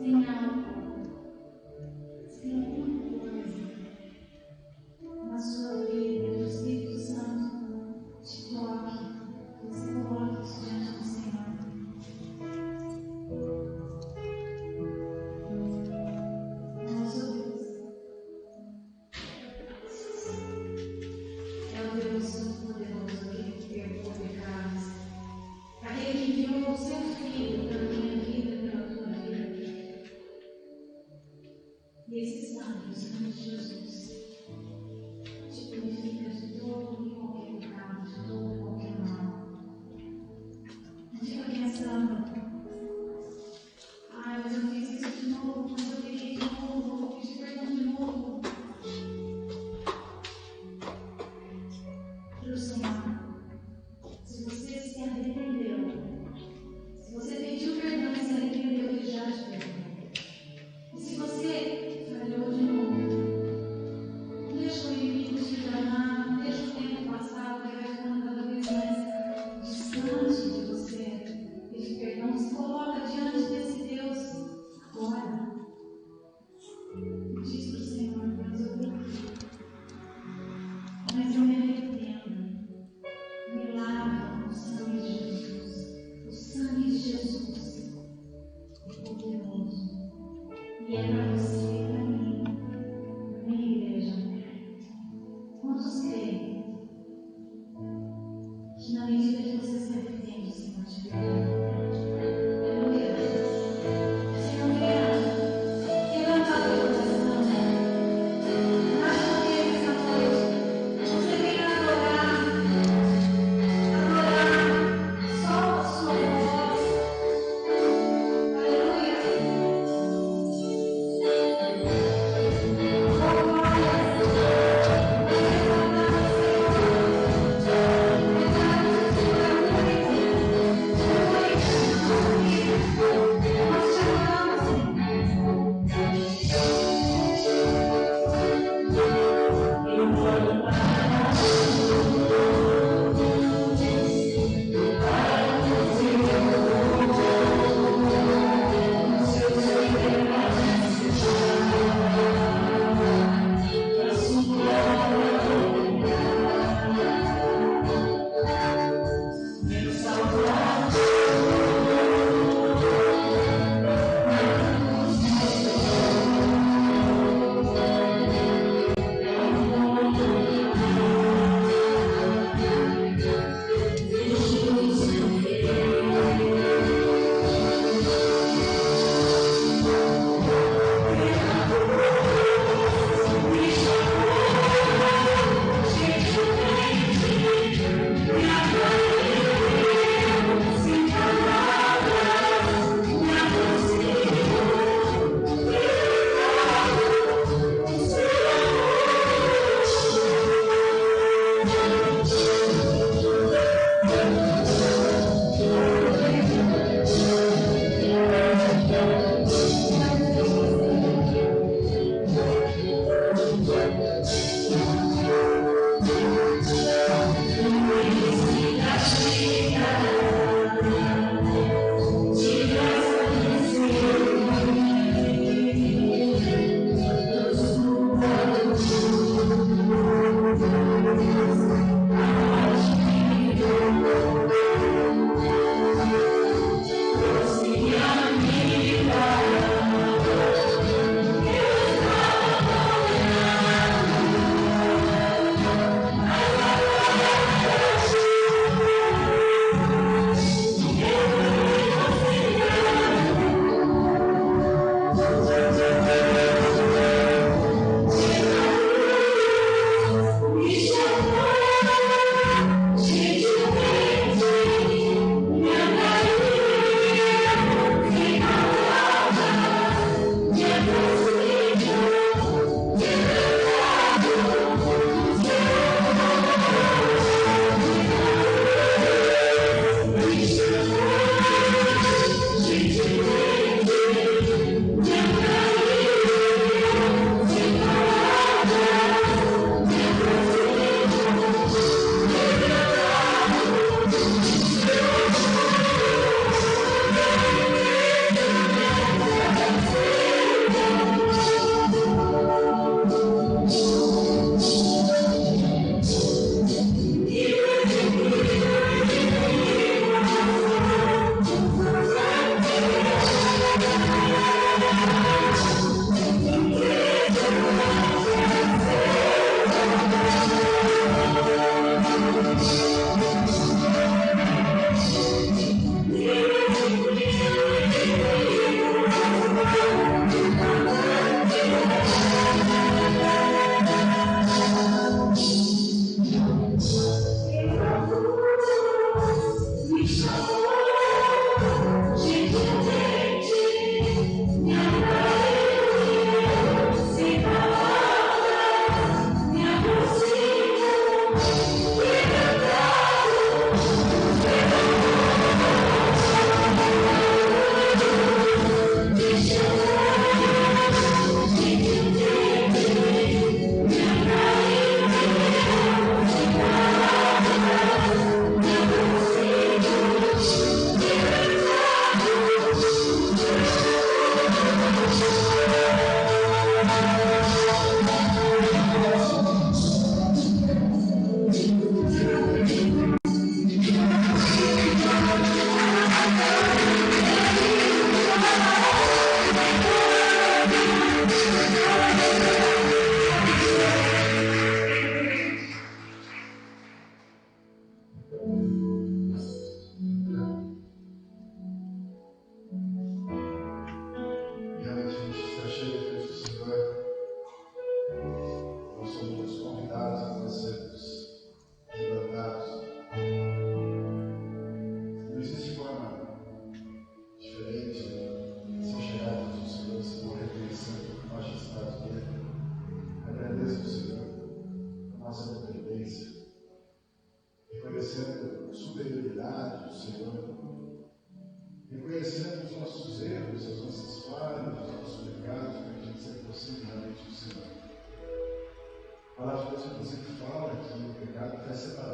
tem algo, se tem alguma coisa na sua vida, que o Espírito Santo te toque, você coloque isso diante do Senhor. Nosso Deus é o Deus Todo-Poderoso, aquele que perdoa pecados, aquele que enviou o seu Filho pela minha vida e pela tua vida. E esses lábios, em nome de Jesus, te purifica de todo e qualquer pecado, de todo e qualquer mal. Diga pensando, mas eu fiz isso de novo, mas eu peguei de novo, vou pedir perdão de novo. Para o Senhor, se você se arrependeu, se você pediu perdão e se arrependeu, Ele já te perdoou. E se você falhou de novo,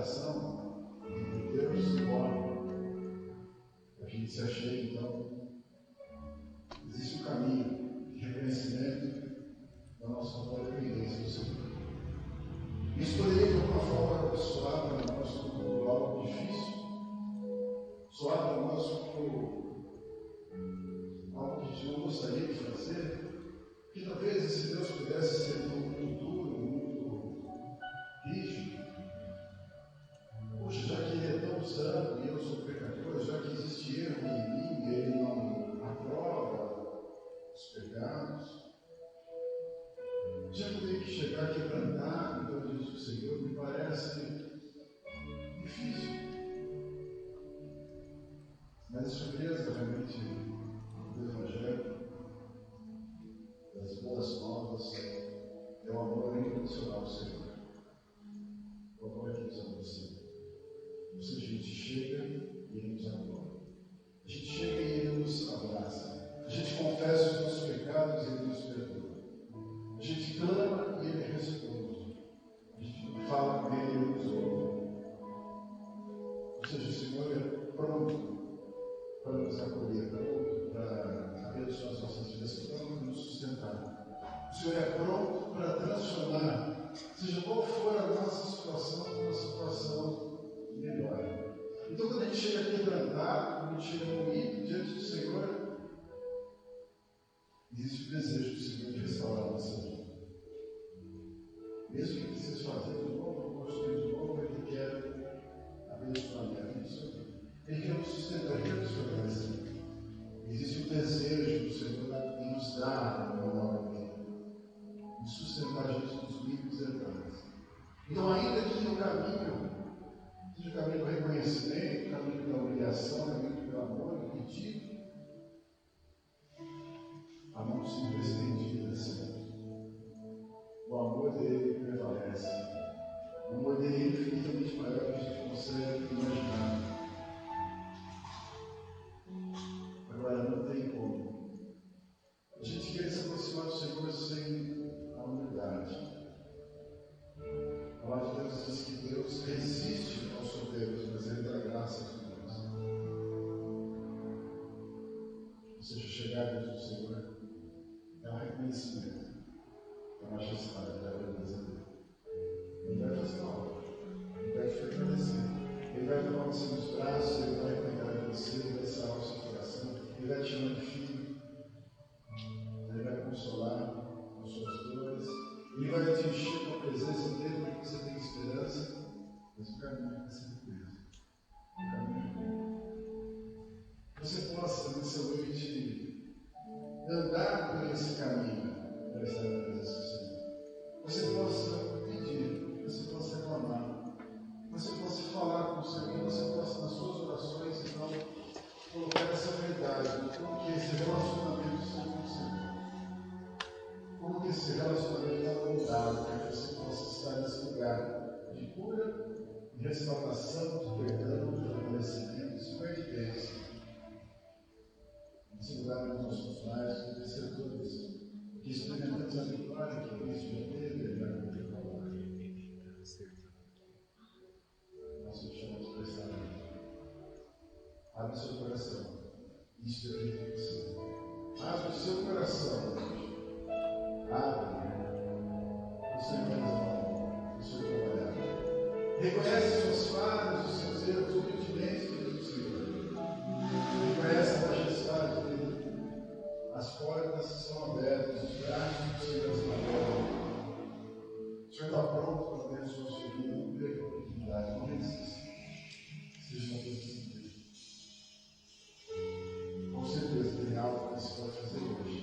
relação entre Deus e o homem, a gente se achegue, então, existe um caminho de reconhecimento da nossa própria dependência do Senhor. Isso poderia, de alguma forma, soar para nós como algo difícil, soar para nós como algo que a gente não gostaria de fazer, que talvez esse Deus pudesse ser muito duro, muito rígido. Puxa, já que Ele é tão santo e eu sou pecador, já que existe erro em mim e Ele não aprova os pecados, já que eu tenho que chegar quebrantado diante do Senhor, me parece difícil. Mas a surpresa realmente do Evangelho, das boas novas, é o amor incondicional do Senhor. O amor que nos aproxima. Ou seja, a gente chega e Ele nos acolhe. A gente chega e Ele nos abraça. A gente confessa os nossos pecados e Ele nos perdoa. A gente clama e Ele responde. A gente fala com Ele e Ele nos ouve. Ou seja, o Senhor é pronto para nos acolher, pronto para abençoar as nossas vidas, pronto para nos sustentar. O Senhor é pronto para transformar, seja qual for a nossa situação, uma situação melhor. Então, quando a gente chega quebrantado, quando a gente chega moído diante do Senhor, existe o desejo do Senhor de restaurar a nossa vida. Mesmo que precise fazer de novo, construir de novo, Ele quer abençoar a minha vida. Ele quer nos sustentar, Ele quer nos fortalecer. Existe o desejo do Senhor em nos dar uma nova vida, de sustentar a gente dos limites herdados. Então, ainda que no caminho, seja o caminho do reconhecimento, o caminho da humilhação, o caminho do amor, do pedido, a mão sempre estendida, Senhor. O amor dele prevalece. O amor dele é infinitamente maior do que a gente consegue imaginar. Agora, não tem como a gente querer se aproximar do Senhor sem a humildade. A palavra de Deus diz que Deus resiste aos soberbos, mas Ele dá graça aos humildes. Ou seja, chegar diante do Senhor é um reconhecimento da majestade, da grandeza dele. Ele vai fazer uma obra, Ele vai te fortalecer, Ele vai tomar você nos braços, Ele vai cuidar de você, Ele vai sarar o seu coração, Ele vai te chamar de filho, Ele vai consolar as suas dores, Ele vai te encher com a presença dele para que você tenha esperança, mas o caminho vai ser preso. O caminho é você possa, nessa noite, andar por esse caminho para estar na presença do Senhor. Você possa pedir, você possa reclamar, você possa falar com o Senhor, você possa, nas suas orações, então, colocar essa verdade, como que esse relacionamento está com o Senhor. Como que esse relacionamento está moldado para que você possa estar nesse lugar de cura, de restauração, de perdão, de fortalecimento, de supervivência. Nesse lugar onde nós somos mais do que vencedores, que experimentamos a vitória que Cristo já teve, Ele vai poder falar. Nós te chamamos para estar aqui. Abre seu coração e experimenta você. Abre o seu coração hoje. Abre. O Senhor faz mal. O Senhor trabalhar. Reconhece suas falhas, os seus erros, humildemente diante do Senhor. Reconhece a majestade dele. As portas estão abertas, os braços do Senhor estão abertos. O Senhor está pronto para abençoar a sua vida. Não perca a oportunidade, não resista. Seja uma coisa de Deus. Com certeza tem algo que você pode fazer hoje.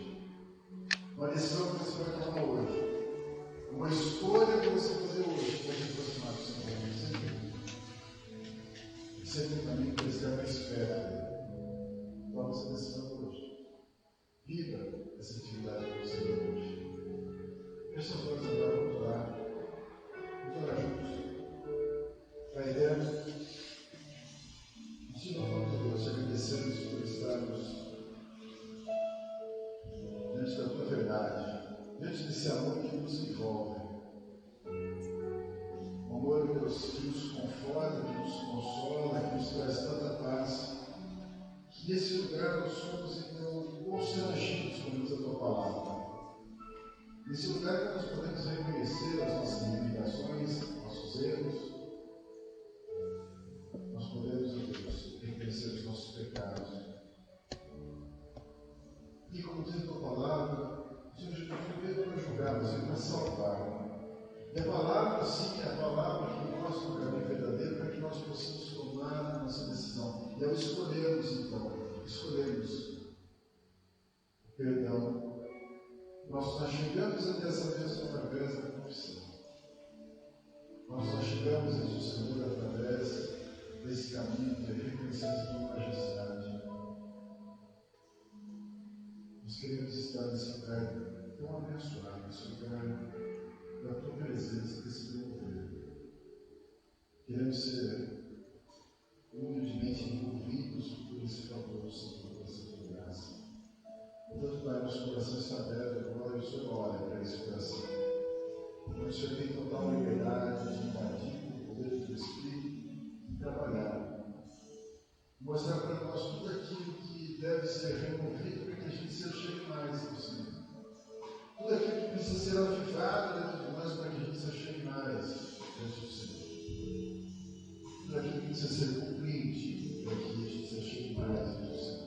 Uma decisão que você vai tomar hoje. Uma escolha que você vai fazer hoje para te aproximar do Senhor. Sempre um caminho para estar mais perto. Toma essa decisão hoje. Viva essa atividade com o Senhor hoje. Feche suas olhos agora, vamos orar. Vamos orar juntos. Pai eterno, te louvamos, Deus, te agradecemos por estarmos diante da tua verdade, diante desse amor que nos envolve. Um amor, Deus, que nos conforta. somos então constrangidos quando usa a tua palavra. Nesse lugar que nós podemos reconhecer as nossas limitações, nossos erros, nós podemos, Deus, reconhecer os nossos pecados. E como diz a tua palavra, o Senhor Jesus não veio para julgar, mas veio para salvar. E a palavra, sim, é a palavra que mostra o caminho verdadeiro para que nós possamos tomar a nossa decisão. E ao escolhermos, então, o perdão, nós chegamos até essa bênção através da confissão. Nós chegamos a Jesus Senhor através desse caminho de reconhecer a tua majestade. Nós queremos estar nesse lugar tão abençoado, nesse lugar da tua presença, desse teu poder. Queremos ser humildemente envolvidos por esse favor, Senhor, por essa tua graça. Portanto, Pai, nosso coração está aberto agora e o Senhor olha para esse coração. O Senhor tem total liberdade de invadir o poder do teu Espírito e trabalhar. Mostrar para nós tudo aquilo que deve ser removido para que a gente se chegue mais ao Senhor. Tudo aquilo que precisa ser avivado dentro de nós para que a gente se chegue mais dentro do Senhor. Tudo aquilo que precisa ser compreendido para que a gente se chegue mais dentro do Senhor.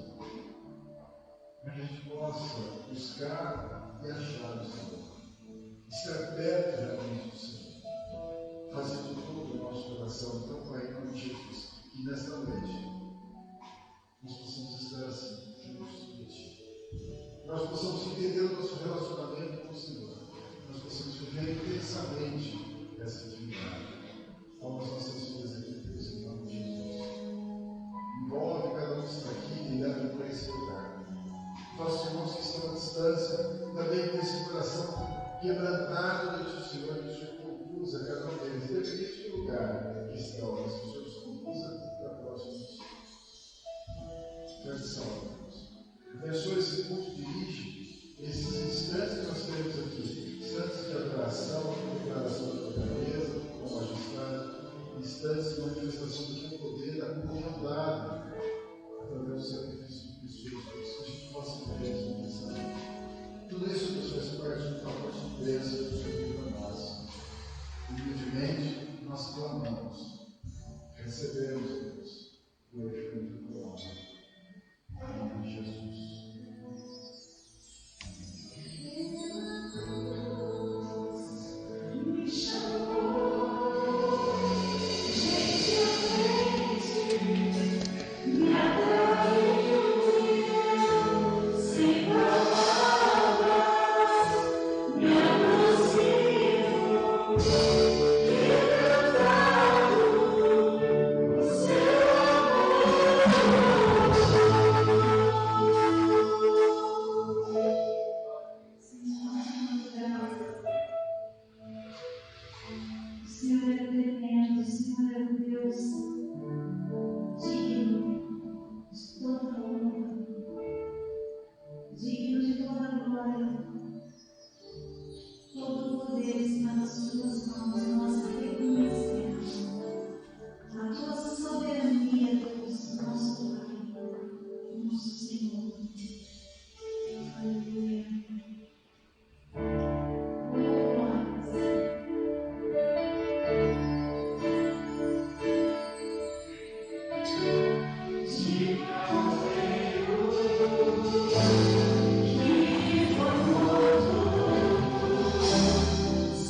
Para que a gente possa buscar e achar o Senhor. Estar perto realmente do Senhor. Fazer de tudo o nosso coração. Então, Pai, em nome de Jesus, que nesta noite nós possamos estar assim, juntos de Ti. Nós possamos entender o nosso relacionamento com o Senhor. Nós possamos viver intensamente essa intimidade. Toma as nossas vidas aqui, Deus, em nome de Jesus. Envolve cada um que está aqui e leva para esse lugar. Nossos irmãos que estão à distância, também com esse coração quebrantado diante do Senhor, que o Senhor conduza cada um deles, independente do lugar que estão, mas que o Senhor os conduza para próximos. Peço Deus. Abençoa esse culto, dirige esses instantes que nós temos aqui, instantes de adoração, declaração da tua grandeza, com majestade, instantes de manifestação do teu poder, da comunhão dada, através do sacrifício de Cristo Jesus, que a gente possa ver essa mensagem. Tudo isso, Deus, faz parte do pacote de bênção do Senhor para nós. Humildemente, nós clamamos, recebemos, Deus, glorificando o teu nome. Em nome de Jesus.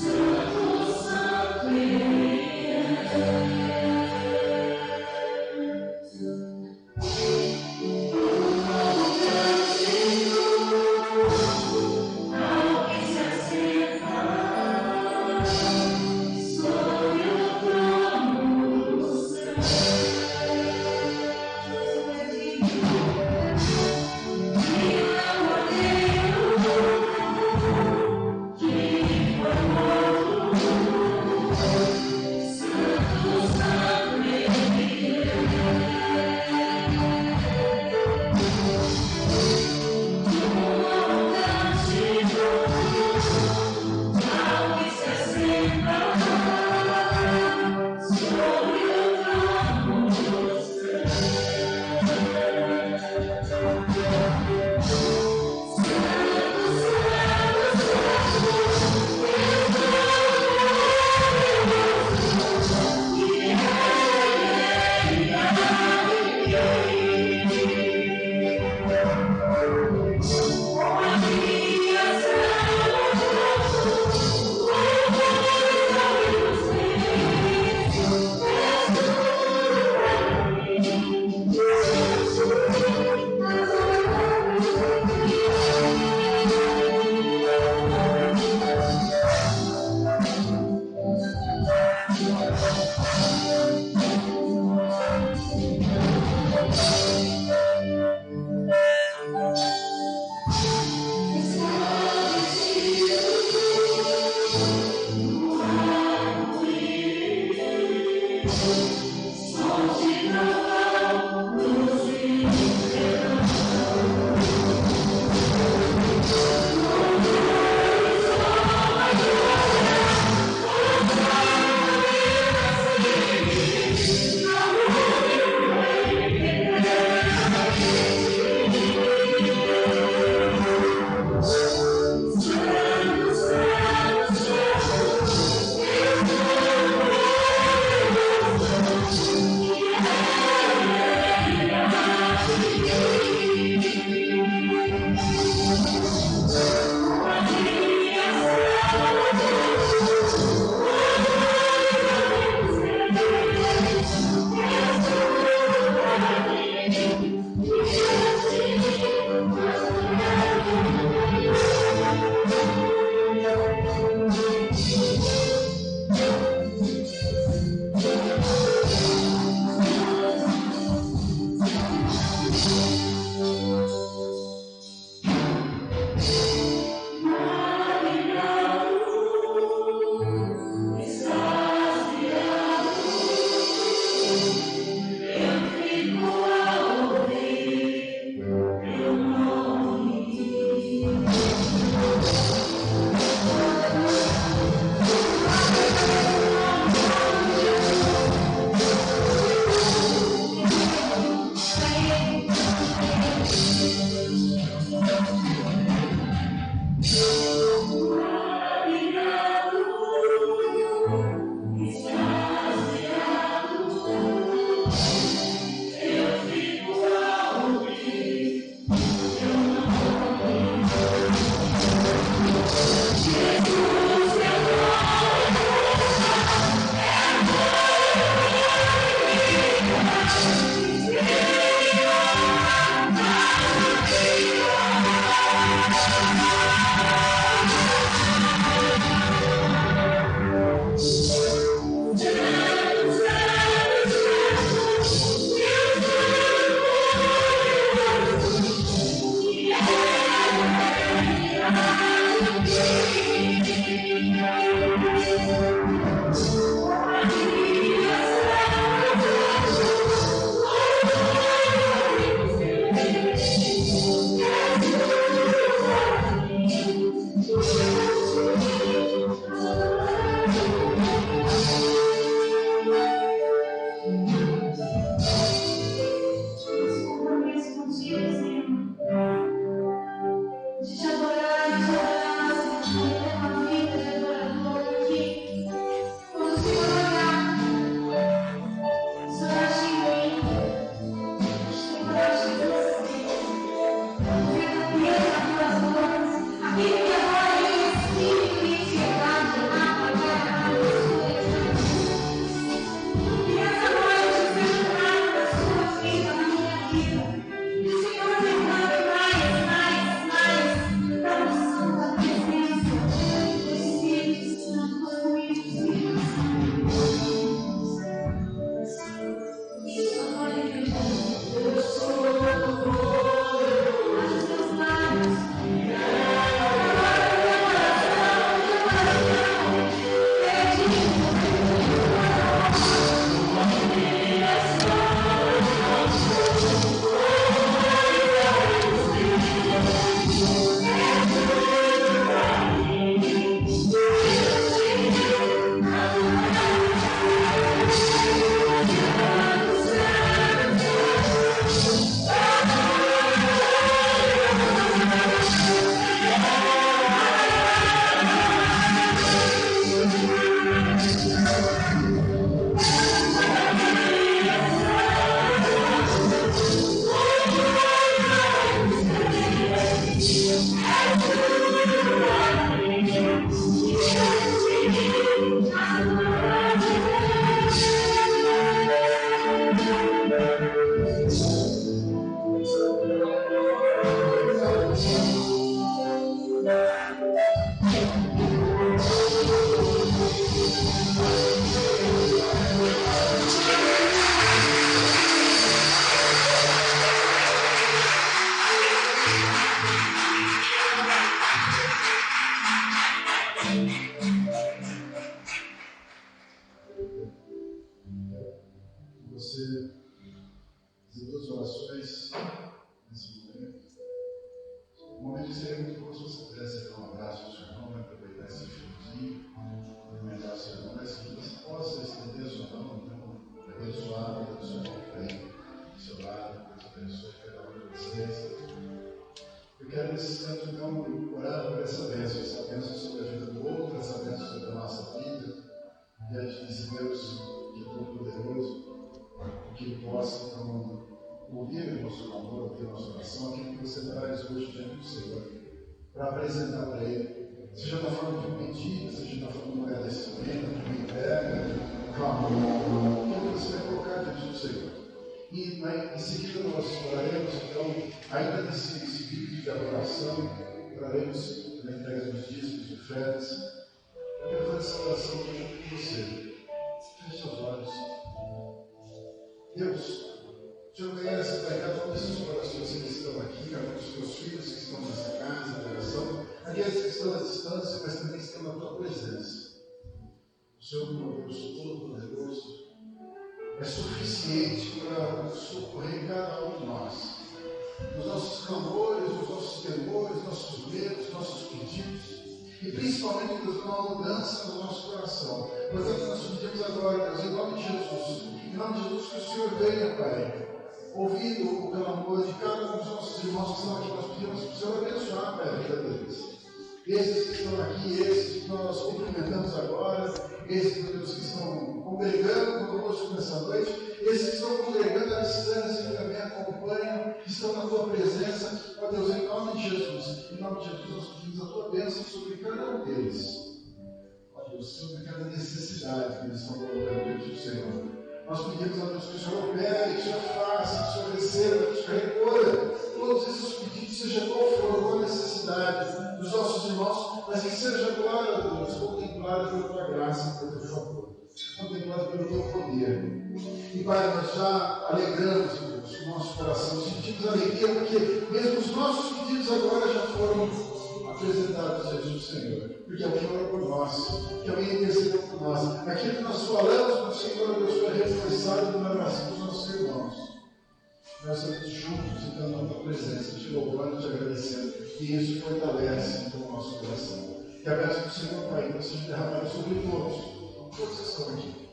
Santo, Santo. Para apresentar para Ele, seja na forma de um pedido, seja na forma de um agradecimento, de uma entrega, de um clamor, tudo você vai colocar diante do Senhor. E em seguida nós oraremos, então, ainda nesse vídeo de adoração, oraremos na entrega dos dízimos, de ofertas. Eu quero fazer essa oração com você. Feche seus olhos. Deus, o Senhor conhece, Pai, cada um desses corações que estão aqui, cada um dos teus filhos que estão nessa casa, na oração, aqueles que estão à distância, mas também estão na tua presença. O Senhor glorioso, todo-poderoso, é suficiente para socorrer cada um de nós. Nos nossos clamores, nos nossos temores, nossos medos, nossos pedidos, e principalmente nos uma mudança no nosso coração. Portanto, nós pedimos agora, Deus, em nome de Jesus, que o Senhor venha, Pai, ouvindo o clamor de cada um dos nossos irmãos que estão aqui, nós pedimos para o Senhor abençoar, Pai, a vida deles. Esses que estão aqui, esses que nós cumprimentamos agora, esses, meu Deus, que estão congregando conosco nessa noite, esses que estão congregando à distância, que também acompanham, que estão na tua presença, ó Deus, em nome de Jesus, nós pedimos a tua bênção sobre cada um deles. Ó Deus, sobre cada necessidade que eles estão colocando diante do Senhor. Nós pedimos a Deus que o Senhor opere, que o Senhor faça, que o Senhor receba, que o Senhor recolha todos esses pedidos, seja qual for a necessidade dos nossos irmãos, mas que seja, glória a Deus, contemplada pela tua graça e pelo teu favor, contemplada pelo teu poder. E Pai, nós já alegramos, Deus, o nosso coração, sentimos alegria, porque mesmo os nossos pedidos agora já foram apresentados Senhor, porque alguém orou por nós, que alguém intercedeu por nós. Aquilo que nós falamos para o Senhor, Deus, foi reforçado na oração dos nossos irmãos. Nós estamos juntos, então, na tua presença, te louvando, te agradecendo, e isso fortalece então, o nosso coração. Que a bênção do Senhor, Pai, então, seja derramada sobre todos, todos que estão aqui.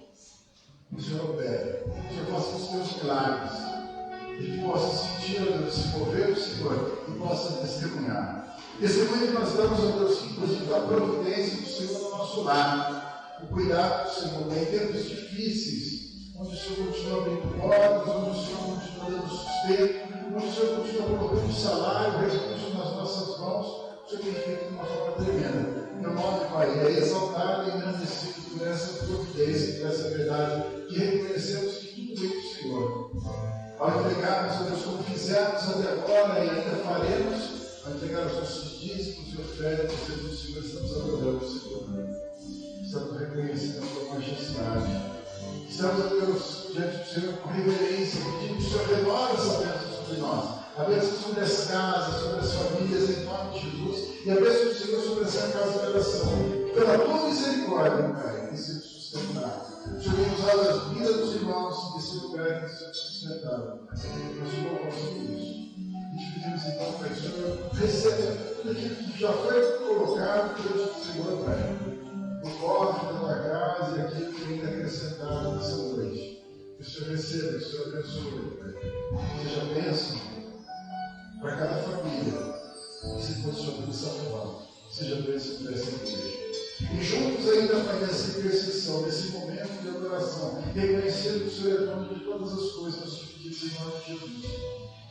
O Senhor opera, o Senhor faça os teus milagres, e possa sentir, ó Deus, se mover o Senhor e possa testemunhar. Testemunho que nós damos, ó Deus, inclusive a providência do Senhor no nosso lar, o cuidado do Senhor, em tempos difíceis, onde o Senhor continua abrindo portas, onde o Senhor continua dando sustento, onde o Senhor continua colocando salário, recursos nas nossas mãos, o Senhor tem feito de uma forma tremenda. Meu nome, Pai, é exaltado e engrandecido por essa providência, por essa verdade, que reconhecemos que tudo vem do Senhor. Ao entregarmos a Deus como fizemos até agora e ainda faremos, ao entregar os nossos dízimos e ofertas diante do Senhor, estamos adorando o Senhor. Estamos reconhecendo a sua majestade. Estamos, Deus, diante do Senhor com reverência, pedindo que o Senhor renove essa bênção sobre nós. A bênção sobre as casas, sobre as famílias, em nome de Jesus. E a bênção do Senhor sobre essa casa de oração. Pela tua misericórdia, Pai, tem sido sustentado. O Senhor tem usado as vidas dos irmãos nesse lugar que tem sido sustentado. Nós te louvamos por isso. E te pedimos então, Pai, que o Senhor receba tudo aquilo que já foi colocado diante do Senhor, Pai. O cofre da tua casa e aquilo que ainda é acrescentado nessa noite. Que o Senhor receba, que o Senhor abençoe, Pai. Seja bênção para cada família que se posiciona dessa forma. Seja bênção para essa igreja. E juntos ainda, Pai, nessa intercessão, nesse momento de adoração, reconhecendo que o Senhor é dono de todas as coisas, nós te pedimos em nome de Jesus.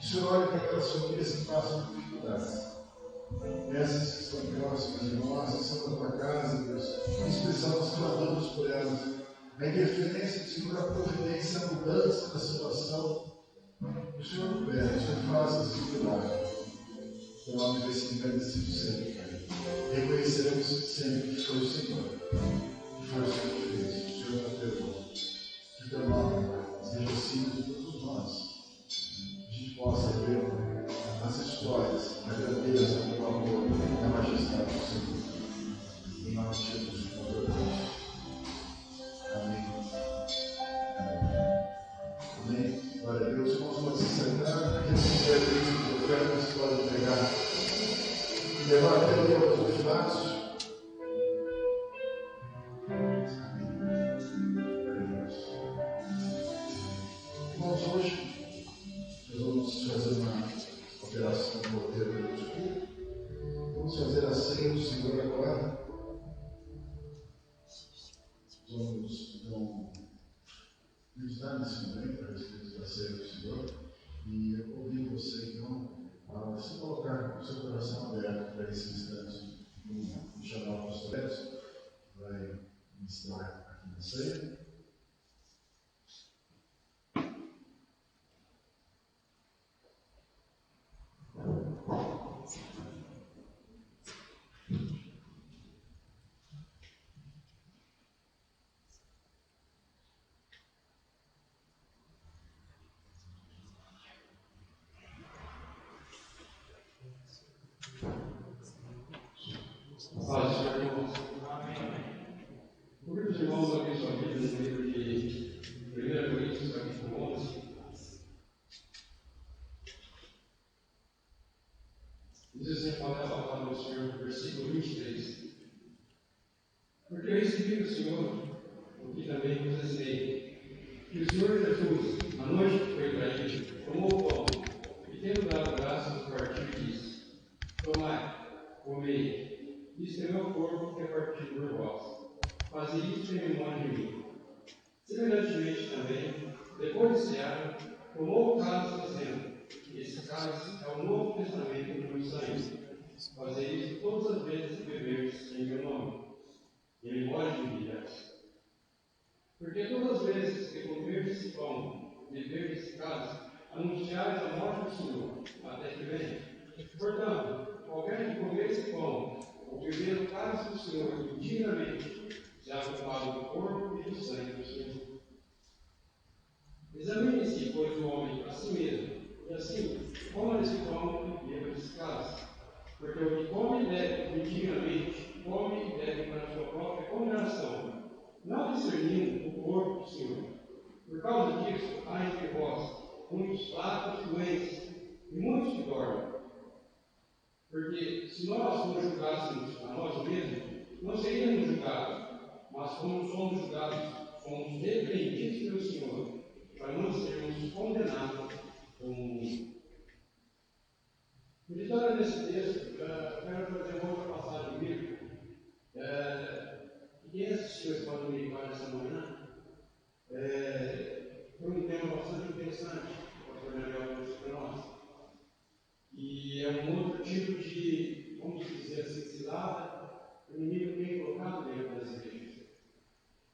Que o Senhor olhe para aquelas famílias que passam dificuldades. Essas que estão próximas de nós, que estão na tua casa, Deus, em especial nós clamamos por elas. A interferência do Senhor, a providência, a mudança da situação. O Senhor não pede, o Senhor faça esse milagre. O nome vai ser engrandecido sempre, Pai. Reconheceremos sempre que foi o Senhor, que foi o Senhor que fez, o Senhor nos perdoou. Que teu nome, Pai, seja assim de todos nós. A gente possa ver as histórias, a grandeza, o amor e a majestade do Senhor. Em nome de Jesus, nós oramos. Amém. Amém. Glória a Deus. Irmãos, pode se sentar. Quem quiser ver o ofertas, pode pegar e levar até ali aos ultimatos. Irmãos, hoje nós vamos fazer uma operação no roteiro do culto. Vamos fazer a ceia do Senhor agora. Vamos então meditar nesse momento a respeito da ceia do Senhor. E eu convido você então a se colocar com o seu coração aberto para esse instante no chamar dos colegas que vai ministrar aqui na ceia. Paz, Senhor, irmãos. Por que os irmãos abrem sua vida no livro de 1 Coríntios, capítulo 11? Diz assim a palavra do Senhor, versículo 23. Porque eu recebi do Senhor o que também vos ensinei, que o Senhor Jesus, à noite que foi traído, tomou o pão e, tendo dado graças, partiu e disse: Tomai, comei. Isto é meu corpo que é partido por vós. Fazei isto em memória de mim. Semelhantemente também, depois de cear, tomou o cálice dizendo: Esse cálice é o novo testamento do meu sangue. Fazei isto todas as vezes que beberdes em meu nome, em memória de mim. Porque todas as vezes que comerdes esse pão e beberdes esse cálice, anunciais a morte do Senhor, até que venha. Portanto, qualquer que comer esse pão ou beber o cálice do Senhor indignamente, já culpado do corpo e do sangue do Senhor. Examine-se, pois, o homem a si mesmo, e assim, coma desse pão e beba desse cálice. Porque o que come e bebe indignamente come e bebe para a sua própria condenação, não discernindo o corpo do Senhor. Por causa disso, há entre vós muitos fracos e doentes, e muitos que dormem. Porque se nós nos julgássemos a nós mesmos, não seríamos julgados, mas como somos julgados, somos repreendidos pelo Senhor, para não sermos condenados como o mundo. Meditando nesse texto, quero trazer uma outra passagem bíblica. Quem assistiu esse quadro militar nessa manhã, foi um tema bastante interessante que o pastor Daniel trouxe para nós. E é um outro tipo de, vamos dizer assim, cilada, o inimigo tem colocado dentro das igrejas.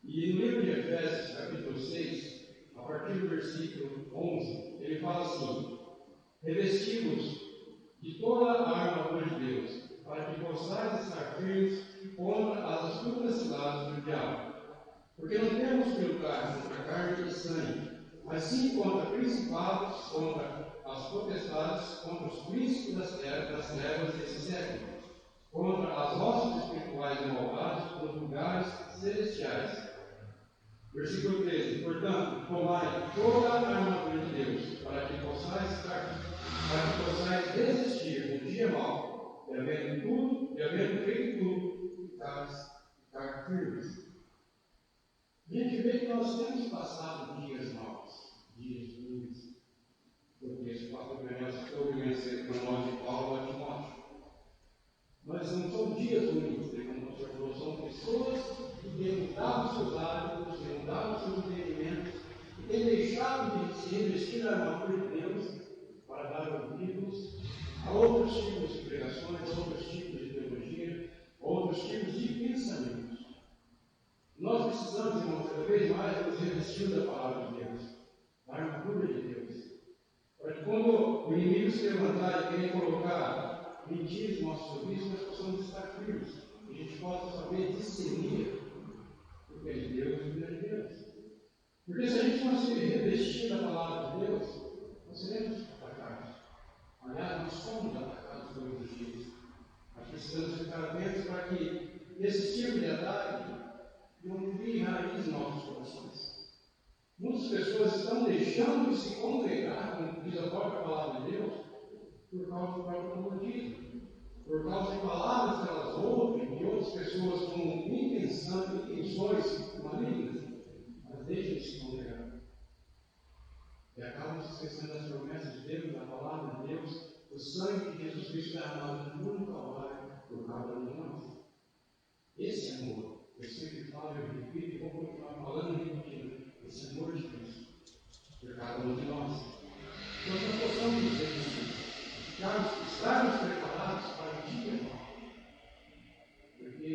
E no livro de Efésios, capítulo 6, a partir do versículo 11, ele fala assim: revesti-vos de toda a armadura de Deus, para que possais estar firmes contra as astutas ciladas do diabo. Porque não temos que lutar contra carne e sangue, mas sim contra principados, contra as potestades, contra os príncipes das trevas desse século, contra as hostes espirituais malvadas nos lugares celestiais. Versículo 13: portanto, tomai toda a armadura de Deus, para que possais resistir no dia mau, e havendo feito tudo, ficar firmes. A gente vê que nós temos passado dias maus, dias ruins. Porque esse pastor Daniel citou o manual de Paulo a Timóteo. Mas não são dias ruins, como o pastor falou, são pessoas que têm mudado seus hábitos, têm mudado seus entendimentos, e têm deixado de se revestir na armadura de Deus para dar ouvidos a outros tipos de pregações, outros tipos de teologia, outros tipos de pensamentos. Nós precisamos, irmãos, cada vez mais nos revestir da palavra de Deus, da armadura de Deus, para que quando o inimigo se levantar e querer colocar mentiras no nosso ouvido, nós possamos estar firmes, e a gente possa saber discernir o que é de Deus e o que não é de Deus. Porque se a gente não se revestir da palavra de Deus, nós seremos atacados. Aliás, nós somos atacados todos os dias. Nós precisamos ficar atentos para que esse tipo de ataque não crie raiz em nossos corações. Muitas pessoas estão deixando de se congregar, como diz a própria palavra de Deus, por causa do próprio comodismo, por causa de palavras que elas ouvem de outras pessoas com intenções malignas, mas deixam de se congregar. E acabam se esquecendo das promessas de Deus, da palavra de Deus, o sangue de Jesus Cristo derramado no Calvário por cada um de nós. Esse amor, eu sempre falo, eu repito e vou continuar falando e repetindo, esse amor de Cristo por cada um de nós. Nós não possamos dizer isso, estarmos preparados para o dia mau, porque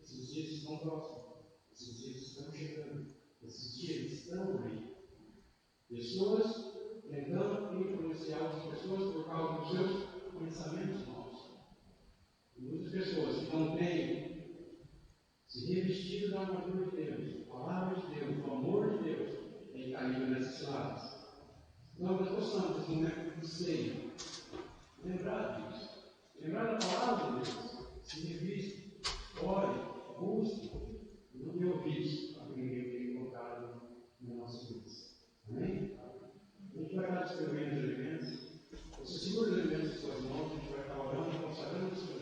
esses dias estão próximos, esses dias estão chegando, esses dias estão aí. Pessoas tentando influenciar outras pessoas por causa dos seus pensamentos maus. E muitas pessoas que não têm se revestido da armadura de Deus, da palavra de Deus, do amor de Deus, têm caído nessas ciladas. Então, nós possamos, nesse momento de ceia, lembrar disso, lembrar da palavra de Deus, se reviste, ore, busque, e não dê ouvidos a quem Deus tem colocado na nossa vida. Amém? A gente vai estar distribuindo os alimentos. Você segura os alimentos em suas mãos, a gente vai estar orando e consagrando o Senhor.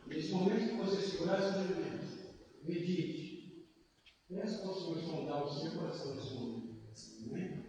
Nesse momento que você segurar esses alimentos, medite. Peça ao Senhor sondar o seu coração nesse momento. Amém?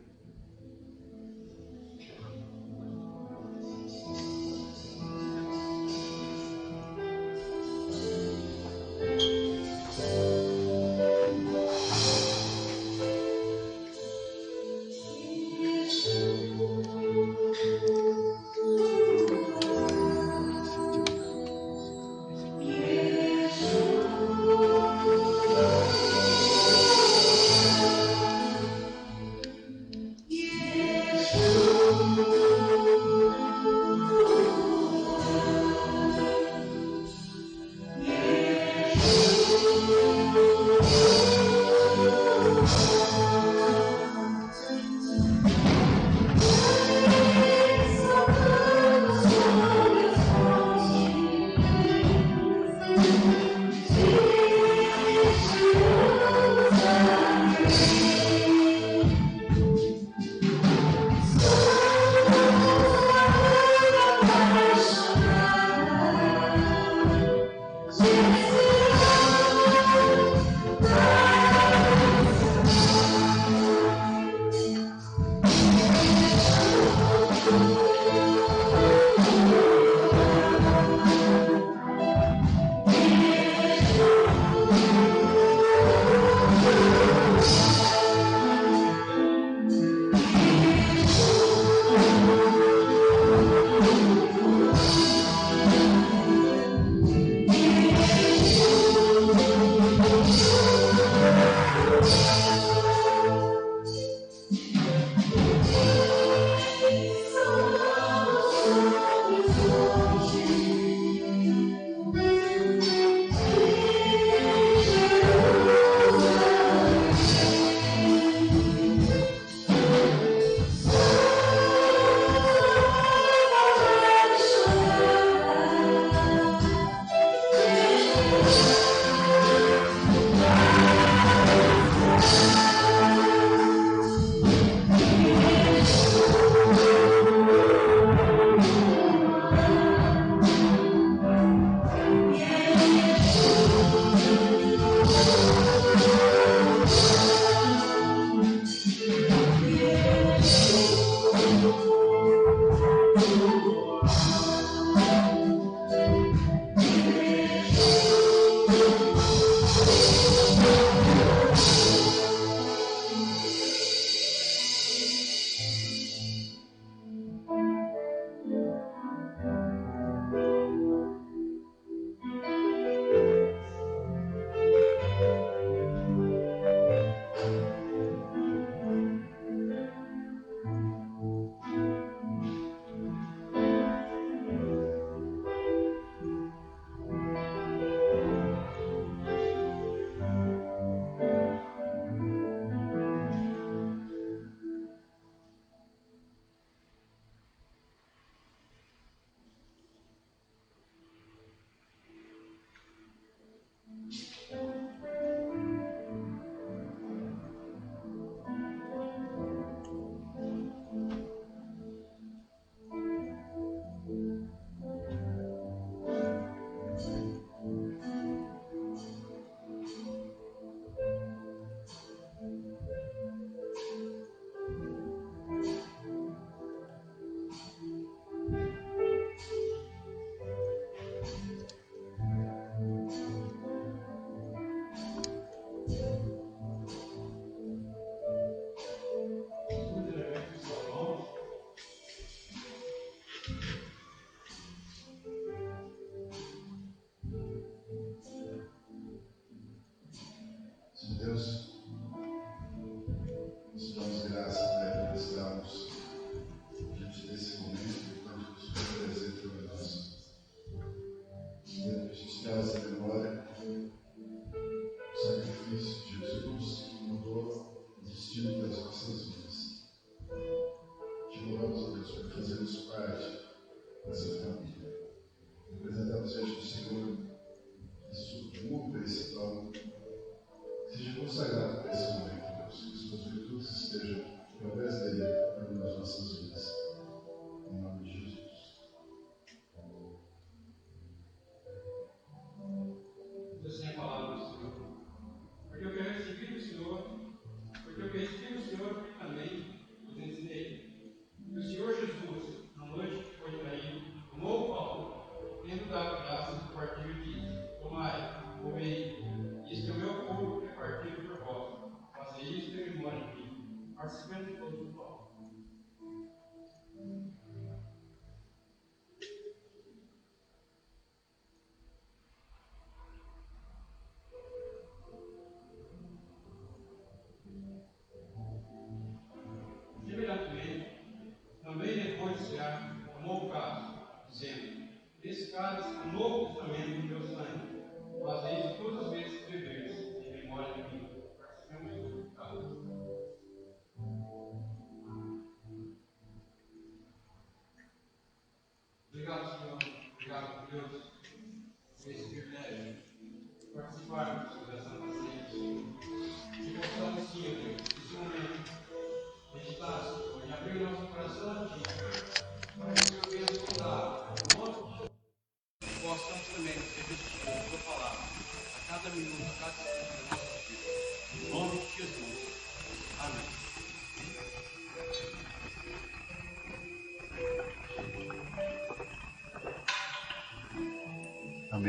Possam também ser vestidos do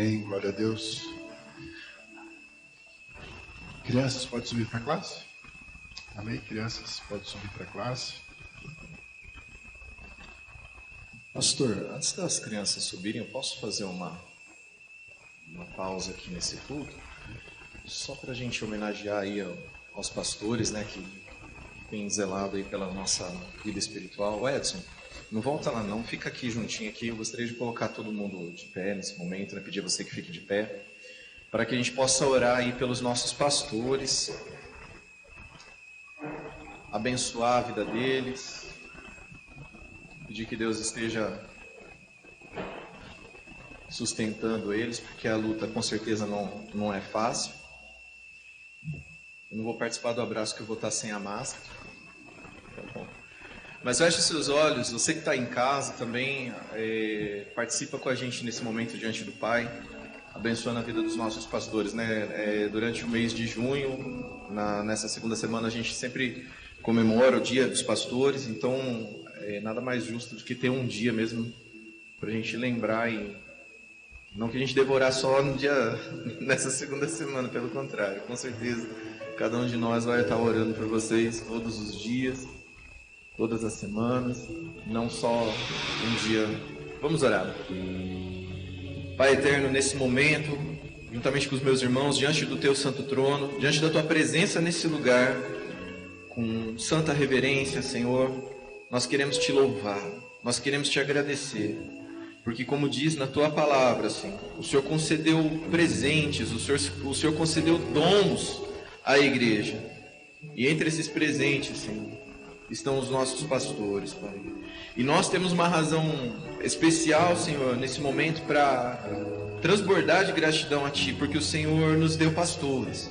Amém. Glória a Deus. Crianças, pode subir para a classe? Amém. Crianças, pode subir para a classe. Pastor, antes das crianças subirem, eu posso fazer uma pausa aqui nesse culto? Só para a gente homenagear aí aos pastores, né, que têm zelado aí pela nossa vida espiritual. Edson, não volta lá não, fica aqui juntinho aqui. Eu gostaria de colocar todo mundo de pé nesse momento, né, pedir a você que fique de pé, para que a gente possa orar aí pelos nossos pastores, abençoar a vida deles, pedir que Deus esteja sustentando eles, porque a luta com certeza não é fácil. Eu não vou participar do abraço que eu vou estar sem a máscara. Tá bom. Mas feche seus olhos, você que está em casa também, participa com a gente nesse momento diante do Pai, abençoando a vida dos nossos pastores, né? Durante o mês de junho, nessa segunda semana, a gente sempre comemora o Dia dos Pastores, então nada mais justo do que ter um dia mesmo para a gente lembrar e não que a gente devorar só nessa segunda semana, pelo contrário, com certeza cada um de nós vai estar orando por vocês todos os dias, todas as semanas, não só um dia. Vamos orar. Pai eterno, nesse momento, juntamente com os meus irmãos, diante do teu santo trono, diante da tua presença nesse lugar, com santa reverência, Senhor, nós queremos te louvar, nós queremos te agradecer, porque como diz na tua palavra, Senhor, o Senhor concedeu presentes, o Senhor concedeu dons à igreja, e entre esses presentes, Senhor, estão os nossos pastores, Pai. E nós temos uma razão especial, Senhor, nesse momento para transbordar de gratidão a Ti, porque o Senhor nos deu pastores,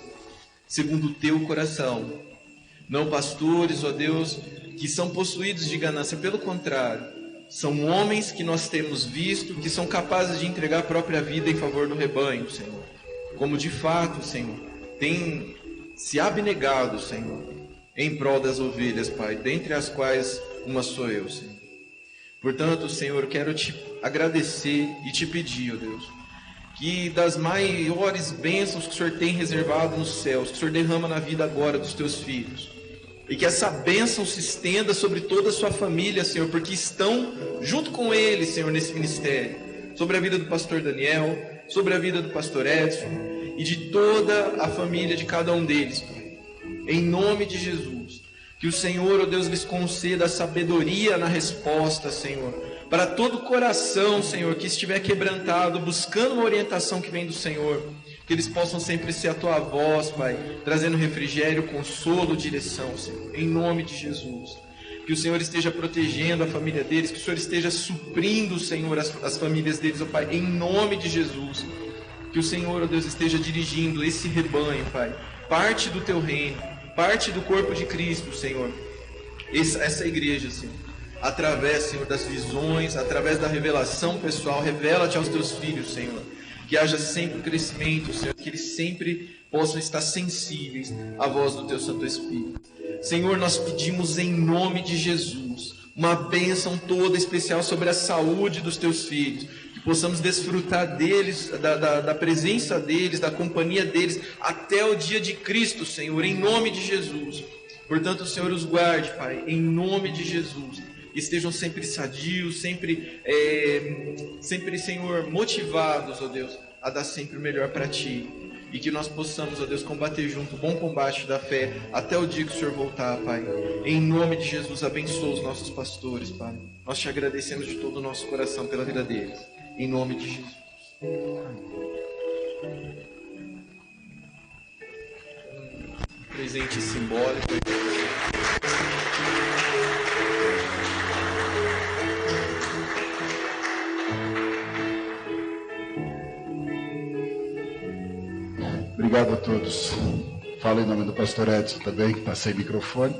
segundo o Teu coração. Não pastores, ó Deus, que são possuídos de ganância, pelo contrário, são homens que nós temos visto, que são capazes de entregar a própria vida em favor do rebanho, Senhor. Como de fato, Senhor, tem se abnegado, Senhor, em prol das ovelhas, Pai, dentre as quais uma sou eu, Senhor. Portanto, Senhor, quero te agradecer e te pedir, ó Deus, que das maiores bênçãos que o Senhor tem reservado nos céus, que o Senhor derrama na vida agora dos teus filhos, e que essa bênção se estenda sobre toda a sua família, Senhor, porque estão junto com eles, Senhor, nesse ministério, sobre a vida do pastor Daniel, sobre a vida do pastor Edson, e de toda a família de cada um deles, Pai. Em nome de Jesus, que o Senhor, ó Deus, lhes conceda sabedoria na resposta, Senhor, para todo coração, Senhor, que estiver quebrantado, buscando uma orientação que vem do Senhor, que eles possam sempre ser a Tua voz, Pai, trazendo refrigério, consolo, direção, Senhor, em nome de Jesus. Que o Senhor esteja protegendo a família deles, que o Senhor esteja suprindo, Senhor, as famílias deles, ó Pai, em nome de Jesus. Que o Senhor, ó Deus, esteja dirigindo esse rebanho, Pai, parte do Teu reino, parte do corpo de Cristo, Senhor, essa igreja, Senhor, através, Senhor, das visões, através da revelação pessoal, revela-te aos Teus filhos, Senhor, que haja sempre crescimento, Senhor, que eles sempre possam estar sensíveis à voz do Teu Santo Espírito. Senhor, nós pedimos em nome de Jesus, uma bênção toda especial sobre a saúde dos Teus filhos, que possamos desfrutar deles, da presença deles, da companhia deles, até o dia de Cristo, Senhor, em nome de Jesus. Portanto, o Senhor os guarde, Pai, em nome de Jesus. Estejam sempre sadios, sempre, Senhor, motivados, ó Deus, a dar sempre o melhor para Ti. E que nós possamos, ó Deus, combater junto o bom combate da fé até o dia que o Senhor voltar, Pai. Em nome de Jesus, abençoa os nossos pastores, Pai. Nós Te agradecemos de todo o nosso coração pela vida deles. Em nome de Jesus. Presente simbólico. Obrigado a todos. Falo em nome do pastor Edson também, que está sem microfone,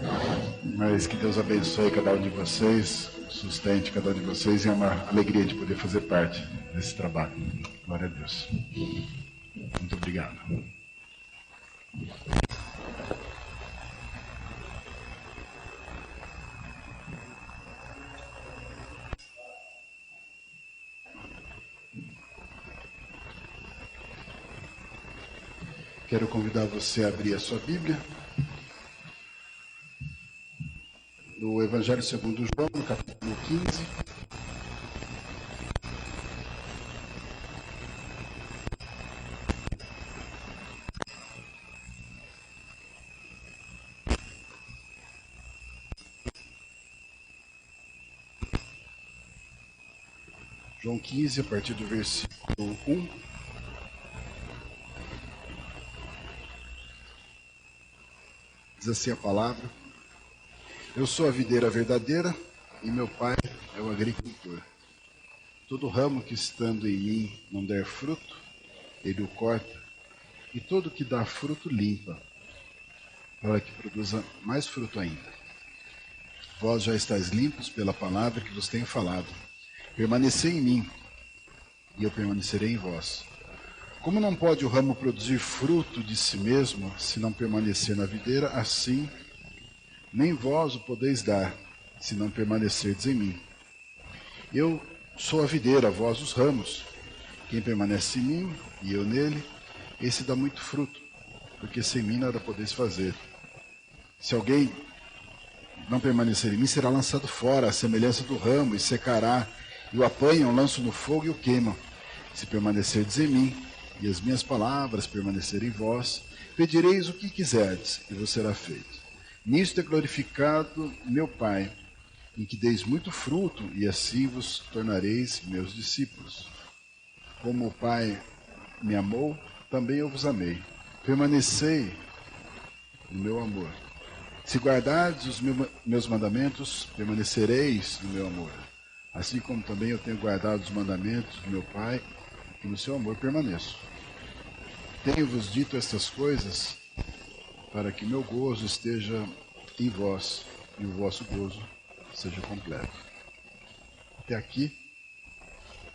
mas que Deus abençoe cada um de vocês, sustente cada um de vocês, e é uma alegria de poder fazer parte desse trabalho. Glória a Deus. Muito obrigado. Quero convidar você a abrir a sua Bíblia no Evangelho segundo João, no capítulo 15. João 15, a partir do versículo 1. Diz assim a palavra: Eu sou a videira verdadeira e meu pai é o agricultor. Todo ramo que estando em mim não der fruto, ele o corta, e todo que dá fruto limpa, para que produza mais fruto ainda. Vós já estáis limpos pela palavra que vos tenho falado. Permanecei em mim, e eu permanecerei em vós. Como não pode o ramo produzir fruto de si mesmo, se não permanecer na videira, assim nem vós o podeis dar, se não permanecerdes em mim. Eu sou a videira, vós os ramos. Quem permanece em mim, e eu nele, esse dá muito fruto, porque sem mim nada podeis fazer. Se alguém não permanecer em mim, será lançado fora, à semelhança do ramo, e secará, e o apanham, lançam no fogo e o queimam. Se permanecerdes em mim, e as minhas palavras permanecerem em vós, pedireis o que quiserdes, e vos será feito. Nisto é glorificado meu Pai, em que deis muito fruto, e assim vos tornareis meus discípulos. Como o Pai me amou, também eu vos amei. Permanecei no meu amor. Se guardardes os meus mandamentos, permanecereis no meu amor. Assim como também eu tenho guardado os mandamentos do meu Pai, e no seu amor permaneço. Tenho-vos dito estas coisas para que meu gozo esteja em vós e o vosso gozo seja completo. Até aqui,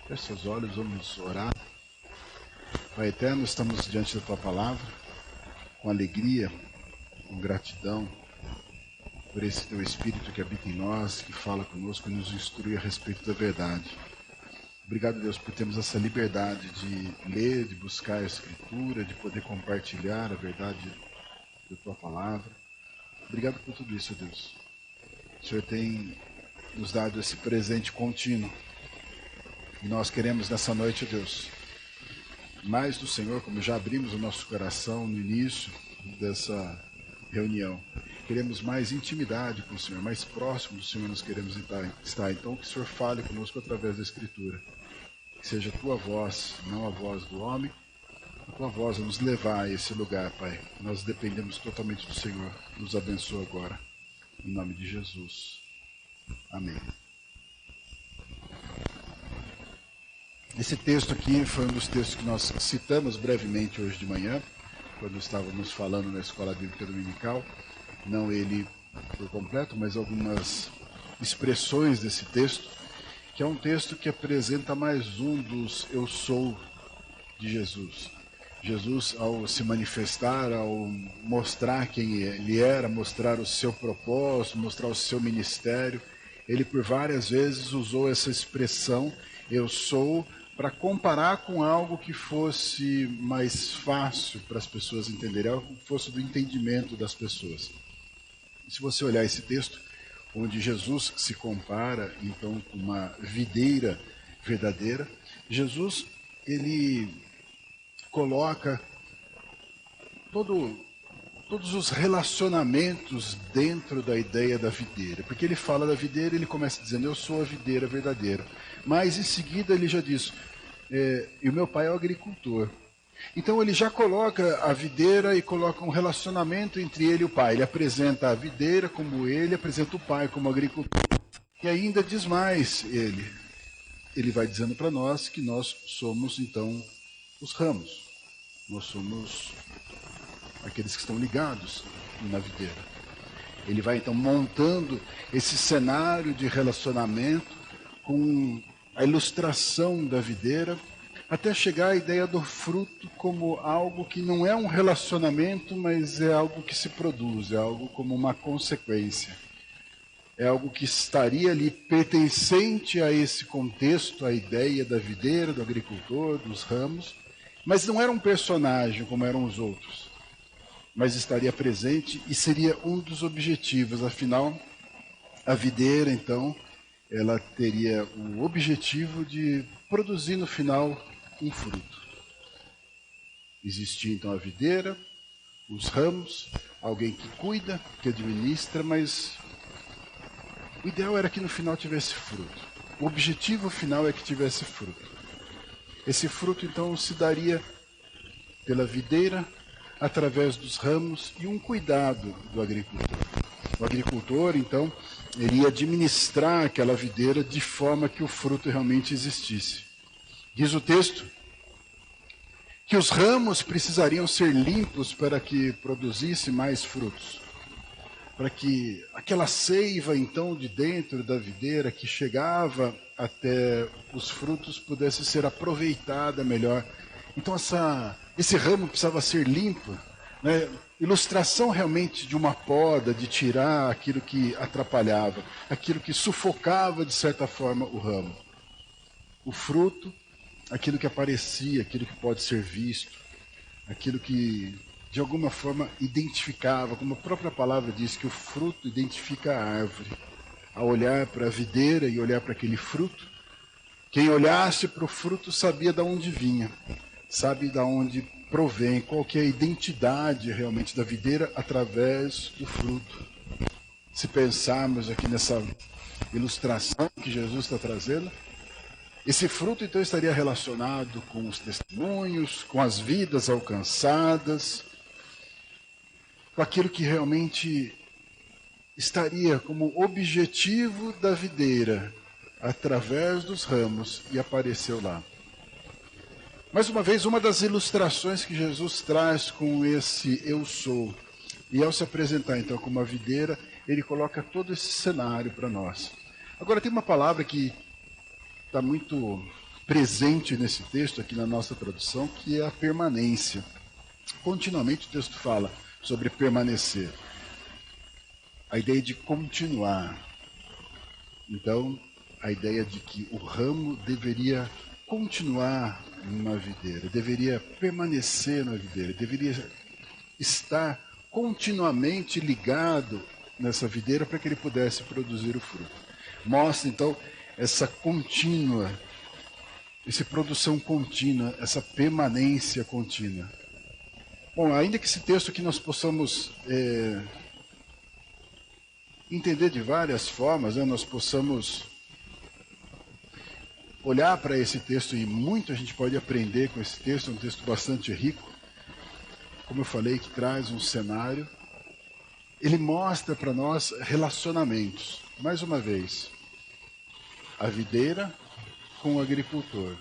feche seus olhos, vamos orar. Pai eterno, estamos diante da tua palavra com alegria, com gratidão por esse teu Espírito que habita em nós, que fala conosco e nos instrui a respeito da verdade. Obrigado, Deus, por termos essa liberdade de ler, de buscar a Escritura, de poder compartilhar a verdade da tua palavra. Obrigado por tudo isso, Deus. O Senhor tem nos dado esse presente contínuo. E nós queremos nessa noite, Deus, mais do Senhor, como já abrimos o nosso coração no início dessa reunião. Queremos mais intimidade com o Senhor, mais próximo do Senhor nós queremos estar. Então que o Senhor fale conosco através da Escritura. Que seja a tua voz, não a voz do homem, a tua voz a nos levar a esse lugar, Pai. Nós dependemos totalmente do Senhor. Nos abençoa agora. Em nome de Jesus. Amém. Esse texto aqui foi um dos textos que nós citamos brevemente hoje de manhã, quando estávamos falando na Escola Bíblica Dominical. Não ele por completo, mas algumas expressões desse texto, que é um texto que apresenta mais um dos eu sou de Jesus. Jesus, ao se manifestar, ao mostrar quem ele era, mostrar o seu propósito, mostrar o seu ministério, ele por várias vezes usou essa expressão eu sou para comparar com algo que fosse mais fácil para as pessoas entenderem, algo que fosse do entendimento das pessoas. Se você olhar esse texto, onde Jesus se compara, então, com uma videira verdadeira, Jesus, ele coloca todos os relacionamentos dentro da ideia da videira. Porque ele fala da videira, ele começa dizendo, eu sou a videira verdadeira. Mas, em seguida, ele já diz, e o meu pai é o agricultor. Então ele já coloca a videira e coloca um relacionamento entre ele e o pai. Ele apresenta a videira como ele, apresenta o pai como agricultor. E ainda diz mais ele. Ele vai dizendo para nós que nós somos, então, os ramos. Nós somos aqueles que estão ligados na videira. Ele vai, então, montando esse cenário de relacionamento com a ilustração da videira, até chegar à ideia do fruto como algo que não é um relacionamento, mas é algo que se produz, é algo como uma consequência. É algo que estaria ali pertencente a esse contexto, a ideia da videira, do agricultor, dos ramos, Mas não era um personagem como eram os outros, mas estaria presente e seria um dos objetivos. Afinal, a videira, então, ela teria o objetivo de produzir no final um fruto. Existia então a videira, os ramos, alguém que cuida, que administra, mas o ideal era que no final tivesse fruto. O objetivo final é que tivesse fruto. Esse fruto então se daria pela videira, através dos ramos e um cuidado do agricultor. O agricultor então iria administrar aquela videira de forma que o fruto realmente existisse. Diz o texto que os ramos precisariam ser limpos para que produzisse mais frutos. Para que aquela seiva, então, de dentro da videira que chegava até os frutos pudesse ser aproveitada melhor. Então, esse ramo precisava ser limpo, né? Ilustração realmente de uma poda, de tirar aquilo que atrapalhava, aquilo que sufocava, de certa forma, o ramo. O fruto, aquilo que aparecia, aquilo que pode ser visto, aquilo que de alguma forma identificava, como a própria palavra diz, que o fruto identifica a árvore. Ao olhar para a videira e olhar para aquele fruto, quem olhasse para o fruto sabia de onde vinha, sabe de onde provém, qual que é a identidade realmente da videira através do fruto. Se pensarmos aqui nessa ilustração que Jesus está trazendo, esse fruto então estaria relacionado com os testemunhos, com as vidas alcançadas, com aquilo que realmente estaria como objetivo da videira, através dos ramos, e apareceu lá. Mais uma vez, uma das ilustrações que Jesus traz com esse eu sou, e ao se apresentar então como a videira, ele coloca todo esse cenário para nós. Agora tem uma palavra que está muito presente nesse texto, aqui na nossa tradução, que é a permanência. Continuamente o texto fala sobre permanecer. A ideia de continuar. Então, a ideia de que o ramo deveria continuar na videira, deveria permanecer na videira, deveria estar continuamente ligado nessa videira para que ele pudesse produzir o fruto. Mostra, então, essa contínua, essa produção contínua, essa permanência contínua. Bom, ainda que esse texto aqui nós possamos entender de várias formas, né? Nós possamos olhar para esse texto e muito a gente pode aprender com esse texto, é um texto bastante rico, como eu falei, que traz um cenário. Ele mostra para nós relacionamentos, mais uma vez, a videira com o agricultor,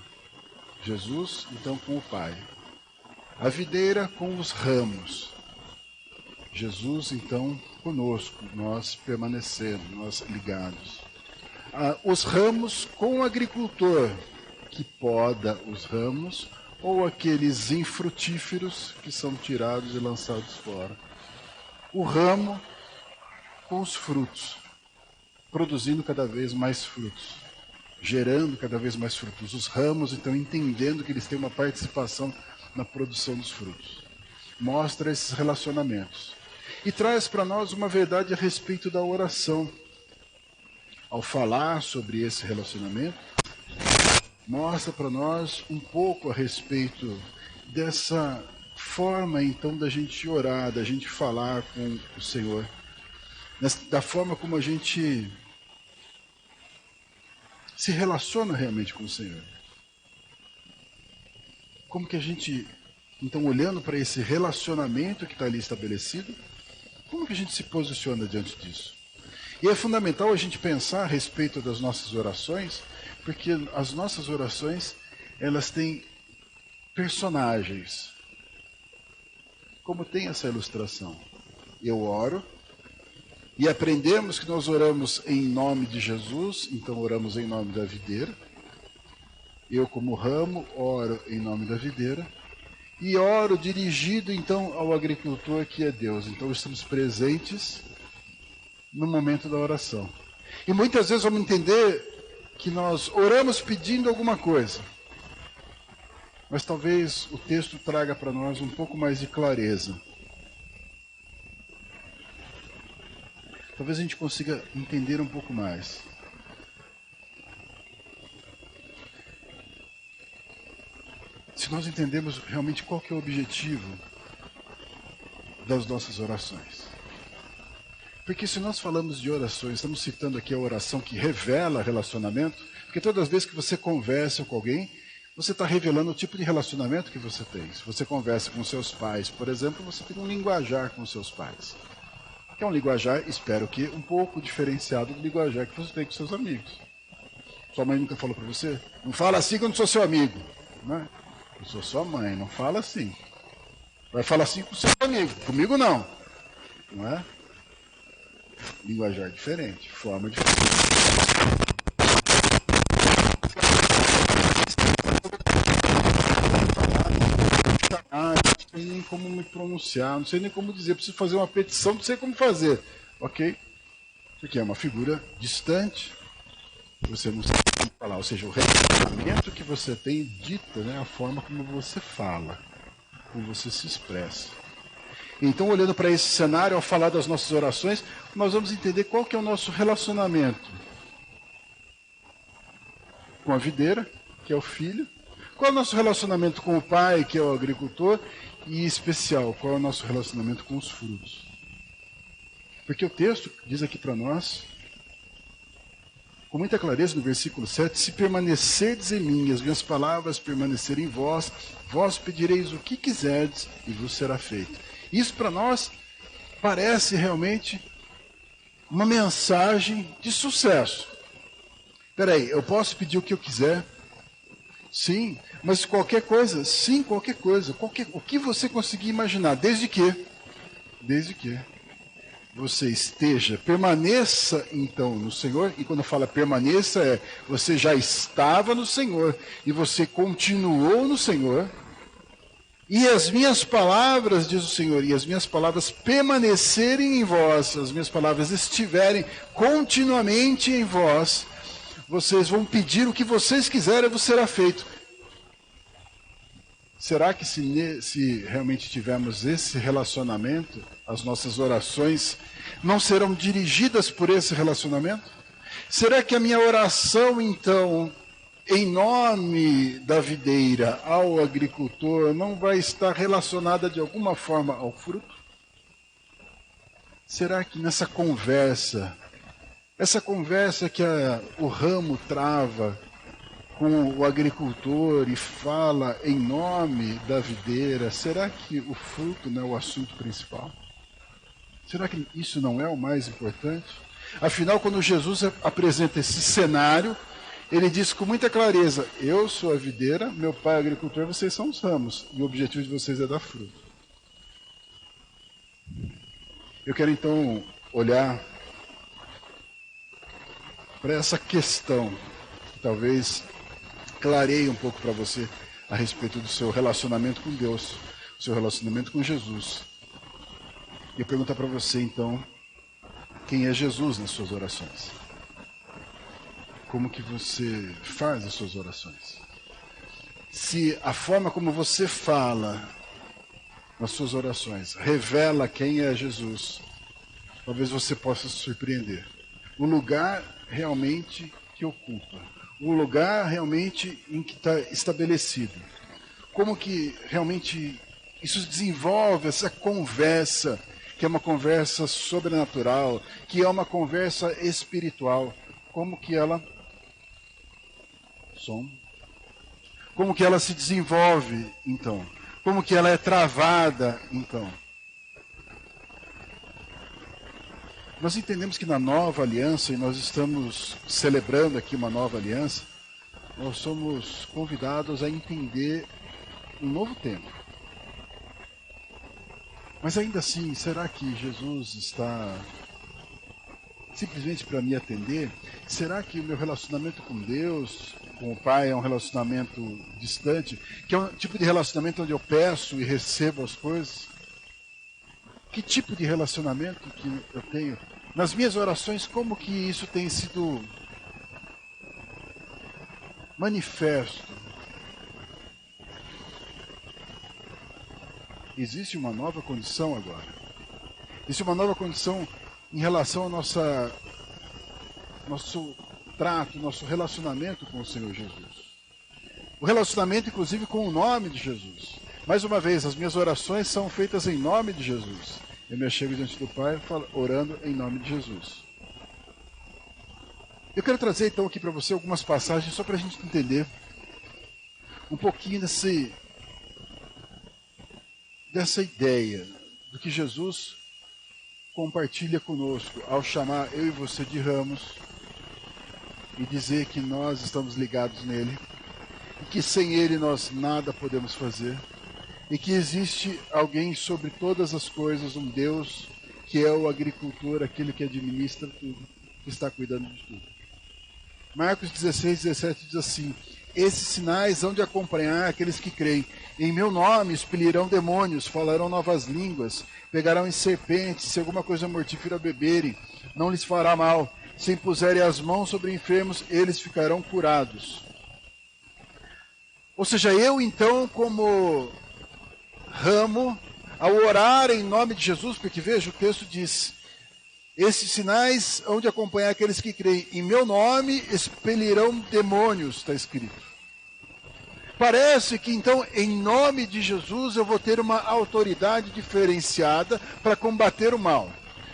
Jesus então com o Pai. A videira com os ramos. Jesus, então, conosco, nós permanecendo, nós ligados. Os ramos com o agricultor, que poda os ramos, ou aqueles infrutíferos que são tirados e lançados fora. O ramo com os frutos, produzindo cada vez mais frutos, gerando cada vez mais frutos. Os ramos, então, entendendo que eles têm uma participação na produção dos frutos. Mostra esses relacionamentos. E traz para nós uma verdade a respeito da oração. Ao falar sobre esse relacionamento, mostra para nós um pouco a respeito dessa forma, então, da gente orar, da gente falar com o Senhor. Da forma como a gente se relaciona realmente com o Senhor. Como que a gente, então, olhando para esse relacionamento que está ali estabelecido, como que a gente se posiciona diante disso? E é fundamental a gente pensar a respeito das nossas orações, porque as nossas orações, elas têm personagens. Como tem essa ilustração? Eu oro, e aprendemos que nós oramos em nome de Jesus, então oramos em nome da videira. Eu, como ramo, oro em nome da videira. E oro dirigido, então, ao agricultor, que é Deus. Então, estamos presentes no momento da oração. E muitas vezes vamos entender que nós oramos pedindo alguma coisa. mas talvez o texto traga para nós um pouco mais de clareza. Talvez a gente consiga entender um pouco mais. Se nós entendemos realmente qual que é o objetivo das nossas orações. Porque se nós falamos de orações, estamos citando aqui a oração que revela relacionamento, porque todas as vezes que você conversa com alguém, você está revelando o tipo de relacionamento que você tem. Se você conversa com seus pais, por exemplo, você tem um linguajar com seus pais. Que é um linguajar, espero que, um pouco diferenciado do linguajar que você tem com seus amigos. Sua mãe nunca falou para você? Não fala assim quando sou seu amigo. Né? Eu sou sua mãe, não fala assim. Vai falar assim com seu amigo, comigo não. Não é? Linguajar diferente, forma diferente. Não sei nem como me pronunciar, não sei nem como dizer, preciso fazer uma petição, não sei como fazer. Ok? Porque é uma figura distante, você não sabe como falar, ou seja, o relacionamento que você tem dita, né, a forma como você fala, como você se expressa. Então, olhando para esse cenário, ao falar das nossas orações, nós vamos entender qual que é o nosso relacionamento com a videira, que é o filho, qual é o nosso relacionamento com o pai, que é o agricultor, e, em especial, qual é o nosso relacionamento com os frutos. Porque o texto diz aqui para nós, com muita clareza no versículo 7, se permanecerdes em mim, as minhas palavras permanecerem em vós, vós pedireis o que quiserdes e vos será feito. Isso para nós parece realmente uma mensagem de sucesso. Espera aí, eu posso pedir o que eu quiser? Sim, mas qualquer coisa? Sim, qualquer coisa. O que você conseguir imaginar, desde que você esteja, permaneça então no Senhor, e quando fala permaneça você já estava no Senhor, e você continuou no Senhor, e as minhas palavras, diz o Senhor, e as minhas palavras permanecerem em vós, as minhas palavras estiverem continuamente em vós, vocês vão pedir o que vocês quiserem, vos será feito. Será que se realmente tivermos esse relacionamento, as nossas orações não serão dirigidas por esse relacionamento? Será que a minha oração, então, em nome da videira ao agricultor, não vai estar relacionada de alguma forma ao fruto? Será que nessa conversa, essa conversa que o ramo trava com o agricultor e fala em nome da videira, será que o fruto não é o assunto principal? Será que isso não é o mais importante? Afinal, quando Jesus apresenta esse cenário, ele diz com muita clareza, eu sou a videira, meu pai é agricultor, vocês são os ramos, e o objetivo de vocês é dar fruto. Eu quero então olhar para essa questão, que talvez clareie um pouco para você a respeito do seu relacionamento com Deus, do seu relacionamento com Jesus. E eu perguntar para você então, quem é Jesus nas suas orações? Como que você faz as suas orações? Se a forma como você fala nas suas orações revela quem é Jesus, talvez você possa se surpreender. O lugar realmente que ocupa, o lugar realmente em que está estabelecido. Como que realmente isso desenvolve essa conversa, que é uma conversa sobrenatural, que é uma conversa espiritual. Como que ela como que ela se desenvolve, então? Como que ela é travada, então? Nós entendemos que na nova aliança, e nós estamos celebrando aqui uma nova aliança, nós somos convidados a entender um novo tempo. Mas ainda assim, será que Jesus está simplesmente para me atender? Será que o meu relacionamento com Deus, com o Pai, é um relacionamento distante? Que é um tipo de relacionamento onde eu peço e recebo as coisas? Que tipo de relacionamento que eu tenho? Nas minhas orações, como que isso tem sido manifesto? existe uma nova condição agora. Existe uma nova condição em relação ao nosso trato, nosso relacionamento com o Senhor Jesus. O relacionamento, inclusive, com o nome de Jesus. Mais uma vez, as minhas orações são feitas em nome de Jesus. Eu me achego diante do Pai orando em nome de Jesus. Eu quero trazer então aqui para você algumas passagens só para a gente entender um pouquinho dessa ideia do que Jesus compartilha conosco ao chamar eu e você de ramos e dizer que nós estamos ligados nele e que sem ele nós nada podemos fazer e que existe alguém sobre todas as coisas, um Deus que é o agricultor, aquele que administra tudo, que está cuidando de tudo. Marcos 16, 17 diz assim: esses sinais hão de acompanhar aqueles que creem. Em meu nome expelirão demônios, falarão novas línguas, pegarão em serpentes, se alguma coisa mortífera beberem, não lhes fará mal. Se impuserem as mãos sobre enfermos, eles ficarão curados. Ou seja, eu então, como ramo, ao orar em nome de Jesus, porque veja, o texto diz: esses sinais hão de acompanhar aqueles que creem. Em meu nome expelirão demônios, está escrito. Parece que então, em nome de Jesus, eu vou ter uma autoridade diferenciada para combater o mal.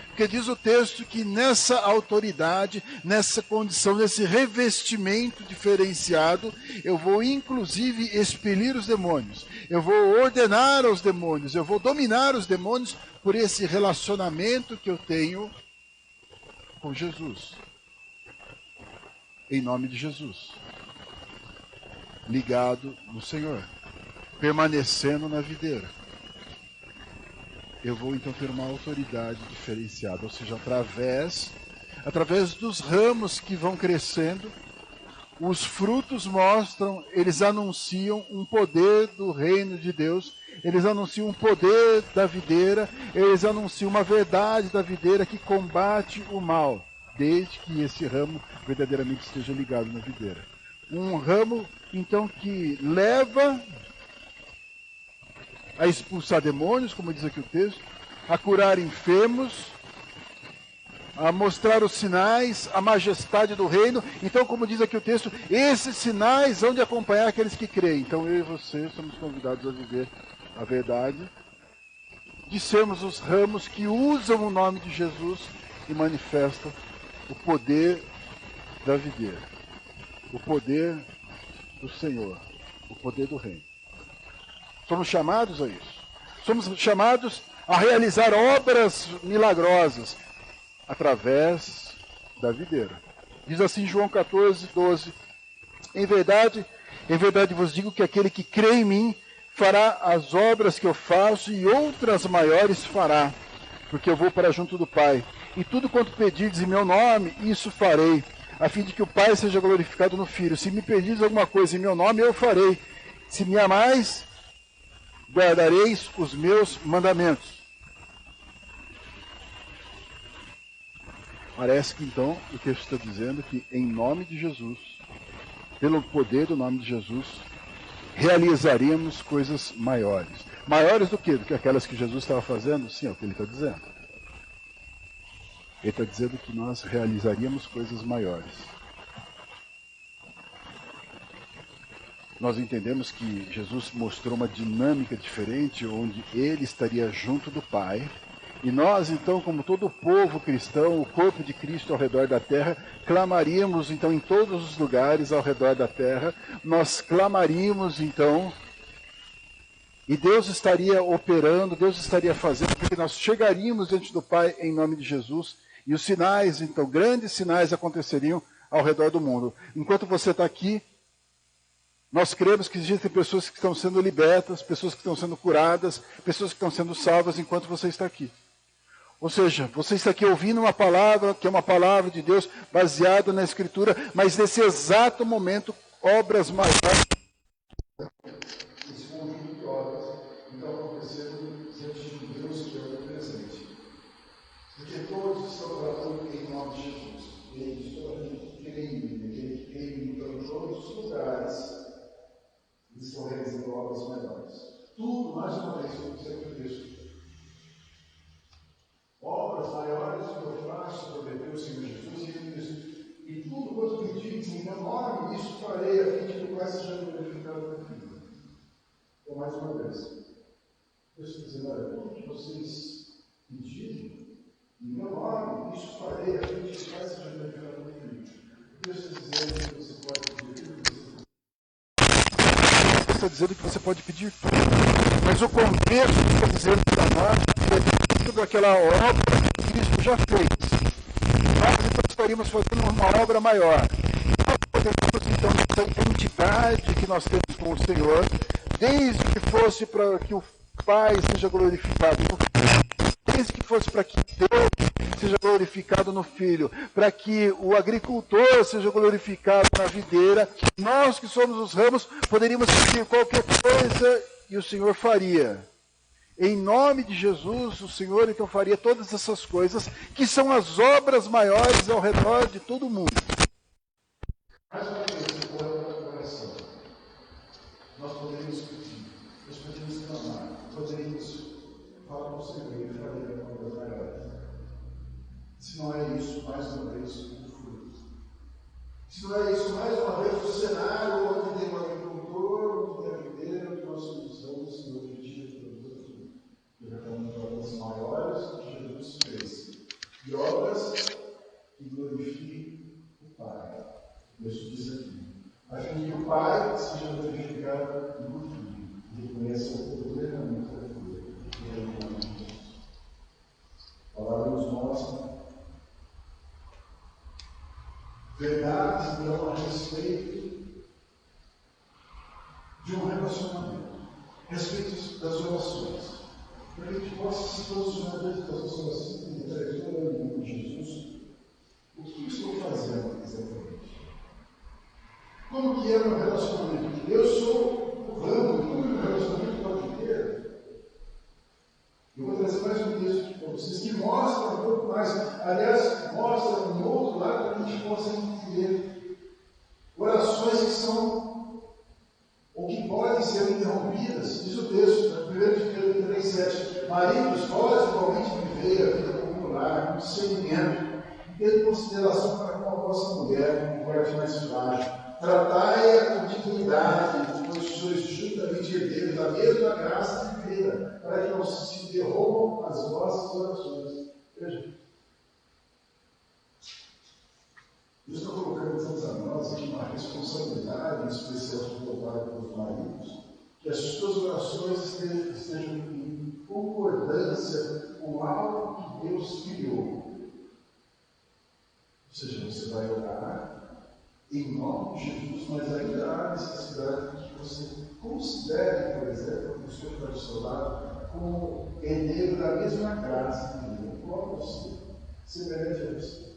Porque diz o texto que nessa autoridade, nessa condição, nesse revestimento diferenciado, eu vou inclusive expelir os demônios. Eu vou ordenar aos demônios, eu vou dominar os demônios por esse relacionamento que eu tenho com Jesus. Em nome de Jesus. Ligado no Senhor. Permanecendo na videira. Eu vou então ter uma autoridade diferenciada, ou seja, através dos ramos que vão crescendo, os frutos mostram, eles anunciam um poder do reino de Deus, eles anunciam um poder da videira, eles anunciam uma verdade da videira que combate o mal, desde que esse ramo verdadeiramente esteja ligado na videira. Um ramo, então, que leva a expulsar demônios, como diz aqui o texto, a curar enfermos, a mostrar os sinais, a majestade do reino. Então, como diz aqui o texto, esses sinais hão de acompanhar aqueles que creem. Então, eu e você somos convidados a viver a verdade, de sermos os ramos que usam o nome de Jesus e manifestam o poder da videira, o poder do Senhor, o poder do reino. Somos chamados a isso. Somos chamados a realizar obras milagrosas através da videira. Diz assim João 14, 12. Em verdade vos digo que aquele que crê em mim fará as obras que eu faço e outras maiores fará, porque eu vou para junto do Pai. E tudo quanto pedirdes em meu nome, isso farei, a fim de que o Pai seja glorificado no Filho. Se me pedirdes alguma coisa em meu nome, eu farei. Se me amais, guardareis os meus mandamentos. Parece que então o texto está dizendo que em nome de Jesus, pelo poder do nome de Jesus, realizaremos coisas maiores. Maiores do que? Do que aquelas que Jesus estava fazendo? Sim, é o que ele está dizendo. Ele está dizendo que nós realizaríamos coisas maiores. Nós entendemos que Jesus mostrou uma dinâmica diferente, onde ele estaria junto do Pai. E nós, então, como todo o povo cristão, o corpo de Cristo ao redor da terra, clamaríamos, então, em todos os lugares ao redor da terra, nós clamaríamos, então, e Deus estaria operando, Deus estaria fazendo, porque nós chegaríamos diante do Pai em nome de Jesus, e os sinais, então, grandes sinais aconteceriam ao redor do mundo. Enquanto você está aqui, nós cremos que existem pessoas que estão sendo libertas, pessoas que estão sendo curadas, pessoas que estão sendo salvas enquanto você está aqui. Ou seja, você está aqui ouvindo uma palavra, que é uma palavra de Deus baseada na Escritura, mas nesse exato momento, obras maiores. Esse conjunto de obras estão acontecendo diante de um Deus que é onipresente. Porque todos estão tratando em nome de Jesus. Eles estão creem, aquele que crê em todos os lugares. Eles estão realizando obras maiores. Tudo, mais uma vez, como você texto. Obras maiores que eu faço, prometeu o Senhor Jesus, e ele diz, e tudo quanto pedir em meu nome, isso farei, a fim de que o Pai seja glorificado no Filho. Então, mais uma vez, eu estou dizendo, olha, tudo que vocês pedirem, em meu nome, isso farei, a fim de que o Pai seja glorificado no Filho. Eu estou dizendo que você pode pedir tudo que você está dizendo que você pode pedir tudo, mas o contexto está dizendo para nós que é dentro daquela obra que Cristo já fez. Nós então estaríamos fazendo uma obra maior. Nós poderíamos então, essa identidade que nós temos com o Senhor, desde que fosse para que o Pai seja glorificado no Filho, desde que fosse para que Deus seja glorificado no Filho, para que o agricultor seja glorificado na videira, nós que somos os ramos poderíamos pedir qualquer coisa e o Senhor faria. Em nome de Jesus, o Senhor então faria todas essas coisas que são as obras maiores ao redor de todo mundo. Mais uma vez, o coração. Nós poderíamos pedir, nós poderíamos clamar, poderíamos falar com o Senhor e fazer obras maiores. Se não é isso, mais uma vez, o fruto. Se não é isso, mais uma vez, o cenário onde tem o agricultor, onde tem a videira, onde nós somos ramos e o objetivo de produzir tudo. E já estamos em obras maiores que Jesus fez. E obras que glorifiquem o Pai. Isso diz aqui. A fim que o Pai seja glorificado no Filho. E reconheça o poder da minha criatura. A palavra nos mostra verdades, então, a respeito de um relacionamento, a respeito das orações, para que a gente possa se posicionar dentro das nossas orações e dizer, em nome de Jesus, o que estou fazendo exatamente? Como que é o meu relacionamento? Eu sou o ramo, como é o relacionamento com a videira? Eu vou trazer mais um texto para vocês que mostra um pouco mais, aliás, mostra um outro lado para que a gente possa entender orações que são, ou que podem ser interrompidas. Diz o texto, 1 Pedro 3,7, maridos, vós igualmente viver a vida popular, com discernimento, tendo consideração para com a vossa mulher, como parte mais frágil. Tratai-a com dignidade, pois sois juntamente herdeiros da mesma graça divina, para que não se interrompam as vossas orações. Veja. Deus está colocando a nós aqui uma responsabilidade especial para os maridos, que as suas orações estejam em concordância com algo que Deus criou. Ou seja, você vai orar em nome de Jesus, mas ainda há necessidade de que você considere, por exemplo, a pessoa que está do seu lado como herdeiro da mesma graça divina, igual a você, semelhante a você.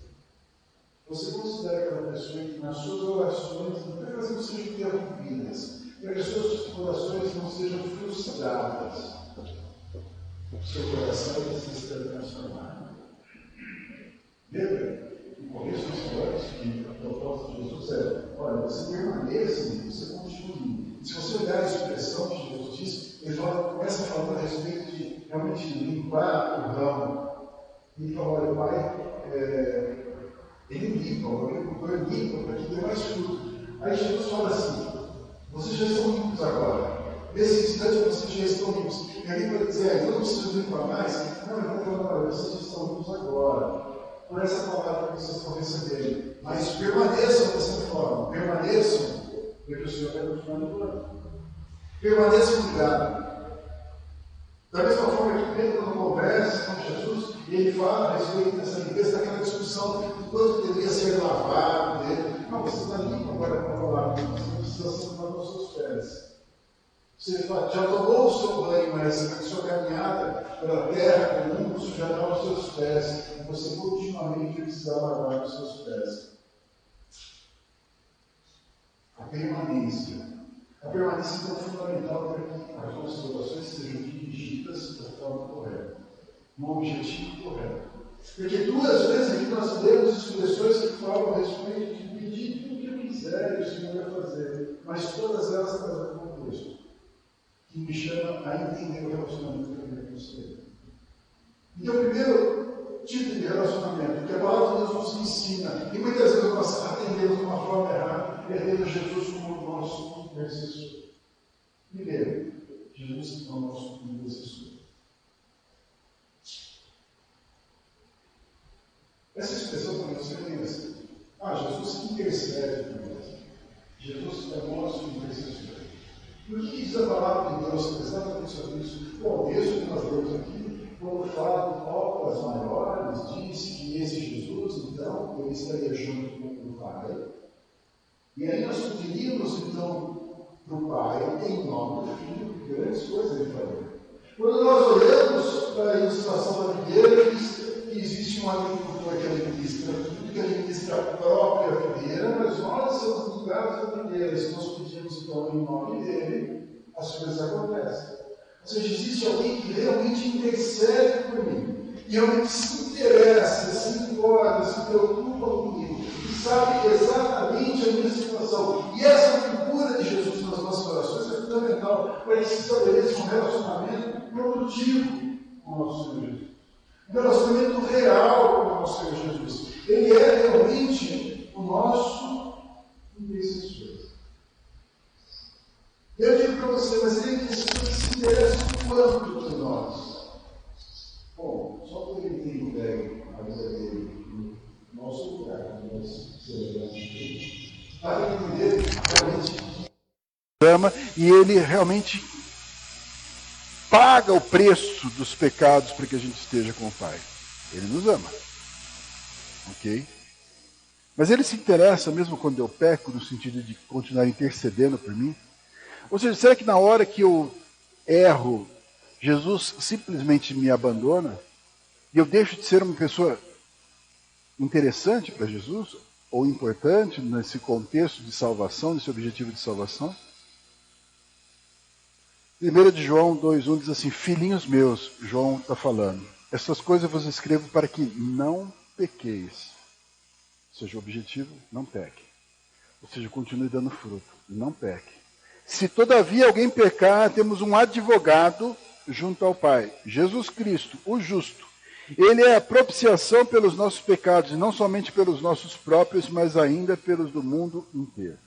Você considera aquela pessoa que nas suas orações, para que elas não sejam interrompidas, para que as suas orações não sejam frustradas. O seu coração precisa ser transformado. Lembra? No começo dos histórias, que a proposta de Jesus é: olha, você permaneça em mim, você continue em mim. Se você olhar a expressão que Jesus diz, ele começa falando a respeito de realmente limpar o ramo. Ele fala: olha, Pai, ele limpa, o agricultor limpa para que dê mais fruto. Aí Jesus fala assim: vocês já estão limpos agora. Nesse instante vocês já estão limpos. E aí vai dizer: eu não preciso limpar mais. Não, ele está falando: olha, vocês já estão limpos agora. Por essa palavra que vocês estão recebendo. Mas permaneçam dessa forma. Permaneçam, porque o Senhor vai continuar limpando. Permaneçam ligados. Da mesma forma que Pedro, quando conversa com Jesus, ele fala a respeito dessa limpeza, daquela discussão de quanto deveria ser lavado dele. Não, você está limpo agora com a palavra, você não precisa ser lavado os seus pés. Você já tomou o seu banho, mas a sua caminhada pela terra comum sujará os seus pés, e você continuamente precisa lavar os seus pés. A permanência. A permanência é fundamental para que as nossas orações sejam dirigidas da forma correta, no objetivo correto. Porque duas vezes aqui nós lemos expressões que falam a respeito de pedir tudo o que eu quiser e o Senhor vai fazer, mas todas elas trazem um contexto. que me chama a entender o relacionamento que eu tenho com você. Então, o primeiro tipo de relacionamento que a palavra de Deus nos ensina, e muitas vezes nós atendemos de uma forma errada, perdendo Jesus como o nosso intercessor. Primeiro, Jesus é o nosso intercessor. Essa expressão também você conhece. Jesus intercede por nós. Jesus é o nosso intercessor. E o que diz a palavra de Deus exatamente sobre isso? Bom, o texto que nós lemos aqui, quando fala de obras maiores, diz que esse Jesus, então, ele estaria junto com o Pai. E aí nós pedimos, então, para o Pai, em nome do Filho, grandes coisas ele falou. Quando nós olhamos para a ilustração da videira, diz que existe um agricultor que administra tudo, que administra a própria videira, mas nós somos ligados à videira. Se nós pedimos, então, em nome dele, as coisas acontecem. Ou seja, existe alguém que realmente intercede por mim, e realmente se interessa, se importa, se preocupa comigo, e sabe exatamente a minha situação. E essa figura de Jesus nas nossas orações é fundamental para que se estabeleça um relacionamento produtivo com o nosso Senhor Jesus. Um relacionamento real com o nosso Senhor Jesus. Ele é realmente o nosso intercessor. Eu digo para você, mas ele que se interessa quanto por nós? Bom, só por ele ter entregue a vida dele no nosso lugar, no nosso celebrante, para entender realmente ama, e ele realmente paga o preço dos pecados para que a gente esteja com o Pai. Ele nos ama. Ok? Mas ele se interessa mesmo quando eu peco, no sentido de continuar intercedendo por mim? Ou seja, será que na hora que eu erro, Jesus simplesmente me abandona? E eu deixo de ser uma pessoa interessante para Jesus? Ou importante nesse contexto de salvação, nesse objetivo de salvação? 1 de João 2,1 diz assim: filhinhos meus, João está falando, essas coisas eu vos escrevo para que não pequeis. Ou seja, o objetivo, não peque. Ou seja, continue dando fruto, não peque. Se todavia alguém pecar, temos um advogado junto ao Pai, Jesus Cristo, o justo. Ele é a propiciação pelos nossos pecados, e não somente pelos nossos próprios, mas ainda pelos do mundo inteiro.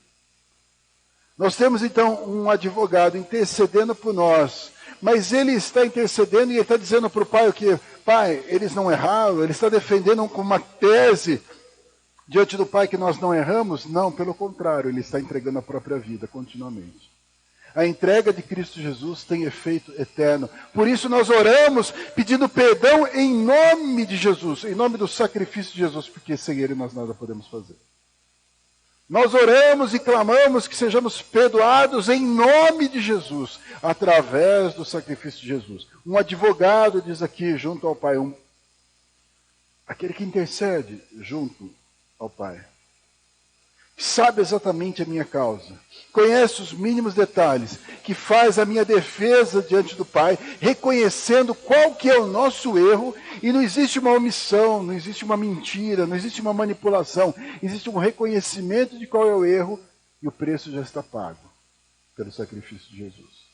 Nós temos então um advogado intercedendo por nós, mas ele está intercedendo e ele está dizendo para o Pai o que? Pai, eles não erraram, ele está defendendo com uma tese diante do Pai que nós não erramos? Não, pelo contrário, ele está entregando a própria vida continuamente. A entrega de Cristo Jesus tem efeito eterno. Por isso nós oramos pedindo perdão em nome de Jesus, em nome do sacrifício de Jesus, porque sem ele nós nada podemos fazer. Nós oramos e clamamos que sejamos perdoados em nome de Jesus, através do sacrifício de Jesus. Um advogado diz aqui, junto ao Pai, aquele que intercede junto ao Pai. Sabe exatamente a minha causa, conhece os mínimos detalhes, que faz a minha defesa diante do Pai, reconhecendo qual que é o nosso erro, e não existe uma omissão, não existe uma mentira, não existe uma manipulação, existe um reconhecimento de qual é o erro, e o preço já está pago pelo sacrifício de Jesus.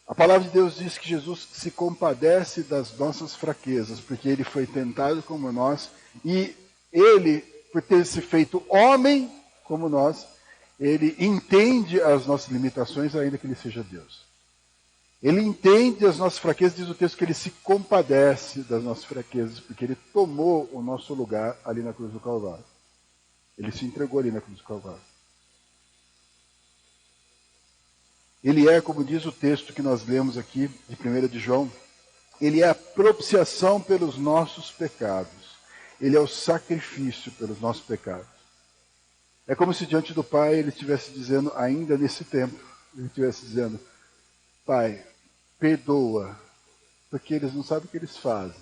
A palavra de Deus diz que Jesus se compadece das nossas fraquezas, porque ele foi tentado como nós, e ele, por ter se feito homem como nós, ele entende as nossas limitações, ainda que ele seja Deus. Ele entende as nossas fraquezas, diz o texto que ele se compadece das nossas fraquezas, porque ele tomou o nosso lugar ali na cruz do Calvário. Ele se entregou ali na cruz do Calvário. Ele é, como diz o texto que nós lemos aqui, de 1 de João, ele é a propiciação pelos nossos pecados. Ele é o sacrifício pelos nossos pecados. É como se diante do Pai ele estivesse dizendo, ainda nesse tempo, ele estivesse dizendo, Pai, perdoa, porque eles não sabem o que eles fazem.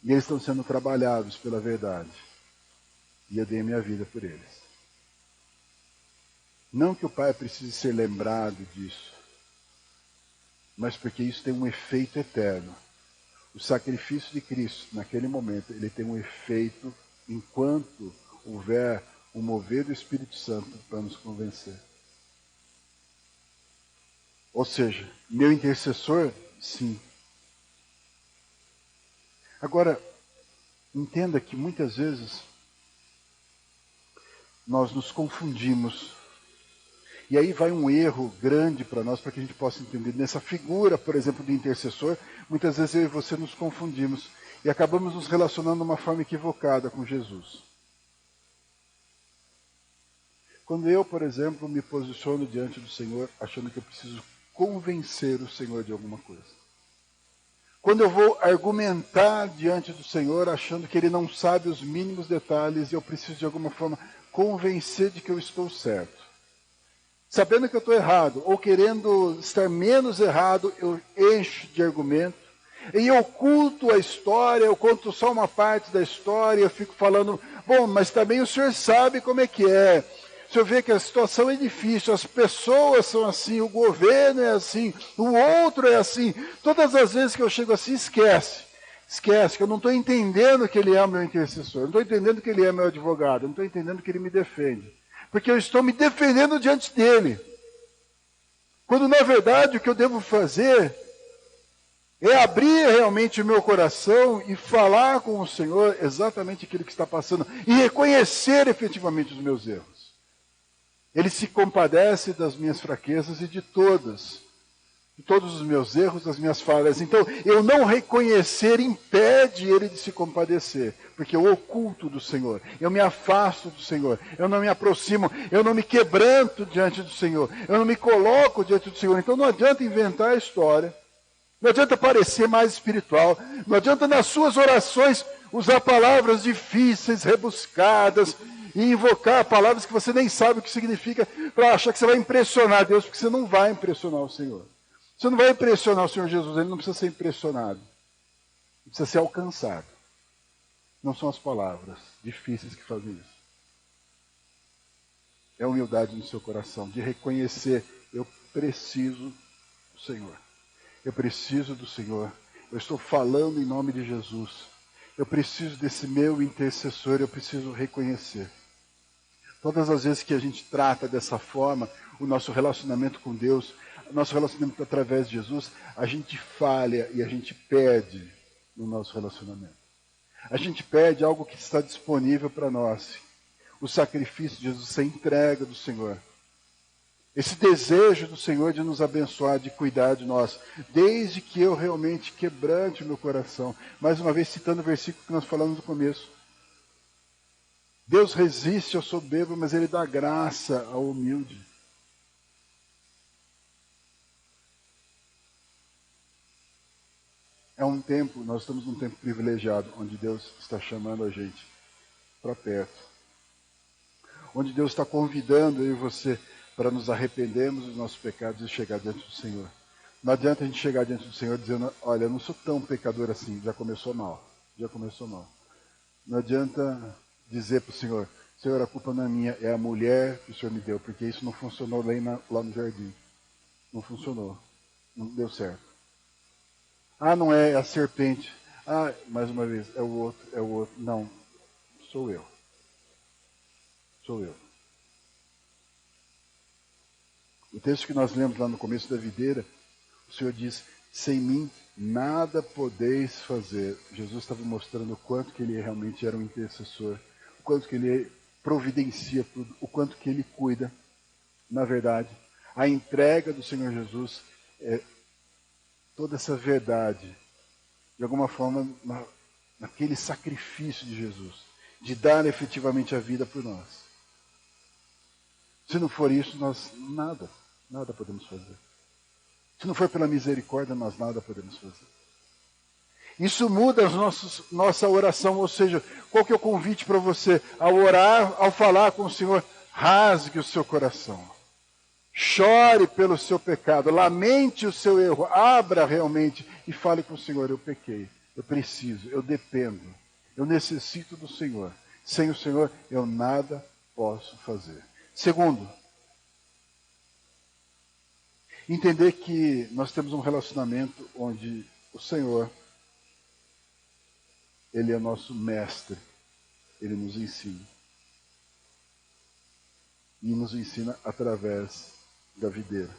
E eles estão sendo trabalhados pela verdade. E eu dei minha vida por eles. Não que o Pai precise ser lembrado disso, mas porque isso tem um efeito eterno. O sacrifício de Cristo, naquele momento, ele tem um efeito enquanto houver o mover do Espírito Santo para nos convencer. Ou seja, meu intercessor, sim. Agora, entenda que muitas vezes nós nos confundimos. E aí vai um erro grande para nós, para que a gente possa entender. Nessa figura, por exemplo, do intercessor, muitas vezes eu e você nos confundimos e acabamos nos relacionando de uma forma equivocada com Jesus. Quando eu, por exemplo, me posiciono diante do Senhor, achando que eu preciso convencer o Senhor de alguma coisa. Quando eu vou argumentar diante do Senhor, achando que Ele não sabe os mínimos detalhes e eu preciso de alguma forma convencer de que eu estou certo. Sabendo que eu estou errado, ou querendo estar menos errado, eu encho de argumento. E eu oculto a história, eu conto só uma parte da história, eu fico falando, bom, mas também o senhor sabe como é que é. O senhor vê que a situação é difícil, as pessoas são assim, o governo é assim, o outro é assim. Todas as vezes que eu chego assim, esquece. Esquece que eu não estou entendendo que ele é o meu intercessor, não estou entendendo que ele é meu advogado, não estou entendendo que ele me defende. Porque eu estou me defendendo diante dele. Quando na verdade o que eu devo fazer é abrir realmente o meu coração e falar com o Senhor exatamente aquilo que está passando e reconhecer efetivamente os meus erros. Ele se compadece das minhas fraquezas e de todos os meus erros, das minhas falhas. Então, eu não reconhecer impede ele de se compadecer, porque eu oculto do Senhor, eu me afasto do Senhor, eu não me aproximo, eu não me quebranto diante do Senhor, eu não me coloco diante do Senhor. Então, não adianta inventar a história, não adianta parecer mais espiritual, não adianta nas suas orações usar palavras difíceis, rebuscadas, e invocar palavras que você nem sabe o que significa, para achar que você vai impressionar Deus, porque você não vai impressionar o Senhor. Você não vai impressionar o Senhor Jesus, ele não precisa ser impressionado. Ele precisa ser alcançado. Não são as palavras difíceis que fazem isso. É a humildade no seu coração, de reconhecer, eu preciso do Senhor. Eu preciso do Senhor. Eu estou falando em nome de Jesus. Eu preciso desse meu intercessor, eu preciso reconhecer. Todas as vezes que a gente trata dessa forma, o nosso relacionamento com Deus, nosso relacionamento através de Jesus, a gente falha e a gente perde no nosso relacionamento. A gente perde algo que está disponível para nós. O sacrifício de Jesus, a entrega do Senhor. Esse desejo do Senhor de nos abençoar, de cuidar de nós, desde que eu realmente quebrante o meu coração. Mais uma vez citando o versículo que nós falamos no começo. Deus resiste ao soberbo, mas Ele dá graça ao humilde. É um tempo, nós estamos num tempo privilegiado, onde Deus está chamando a gente para perto. Onde Deus está convidando eu e você para nos arrependermos dos nossos pecados e chegar diante do Senhor. Não adianta a gente chegar diante do Senhor dizendo, olha, eu não sou tão pecador assim, já começou mal. Não adianta dizer para o Senhor, Senhor, a culpa não é minha, é a mulher que o Senhor me deu, porque isso não funcionou lá no jardim. Não funcionou, não deu certo. Ah, não é a serpente. Ah, mais uma vez, é o outro. Não, sou eu. O texto que nós lemos lá no começo da videira, o Senhor diz, sem mim nada podeis fazer. Jesus estava mostrando o quanto que Ele realmente era um intercessor, o quanto que Ele providencia tudo, o quanto que Ele cuida. Na verdade, a entrega do Senhor Jesus é toda essa verdade, de alguma forma, naquele sacrifício de Jesus, de dar efetivamente a vida por nós. Se não for isso, nós nada podemos fazer. Se não for pela misericórdia, nós nada podemos fazer. Isso muda nossa oração, ou seja, qual que é o convite para você? Ao orar, ao falar com o Senhor, rasgue o seu coração. Chore pelo seu pecado, lamente o seu erro, abra realmente e fale com o Senhor, eu pequei, eu preciso, eu dependo, eu necessito do Senhor. Sem o Senhor, eu nada posso fazer. Segundo, entender que nós temos um relacionamento onde o Senhor, Ele é nosso mestre, Ele nos ensina. E nos ensina através da videira.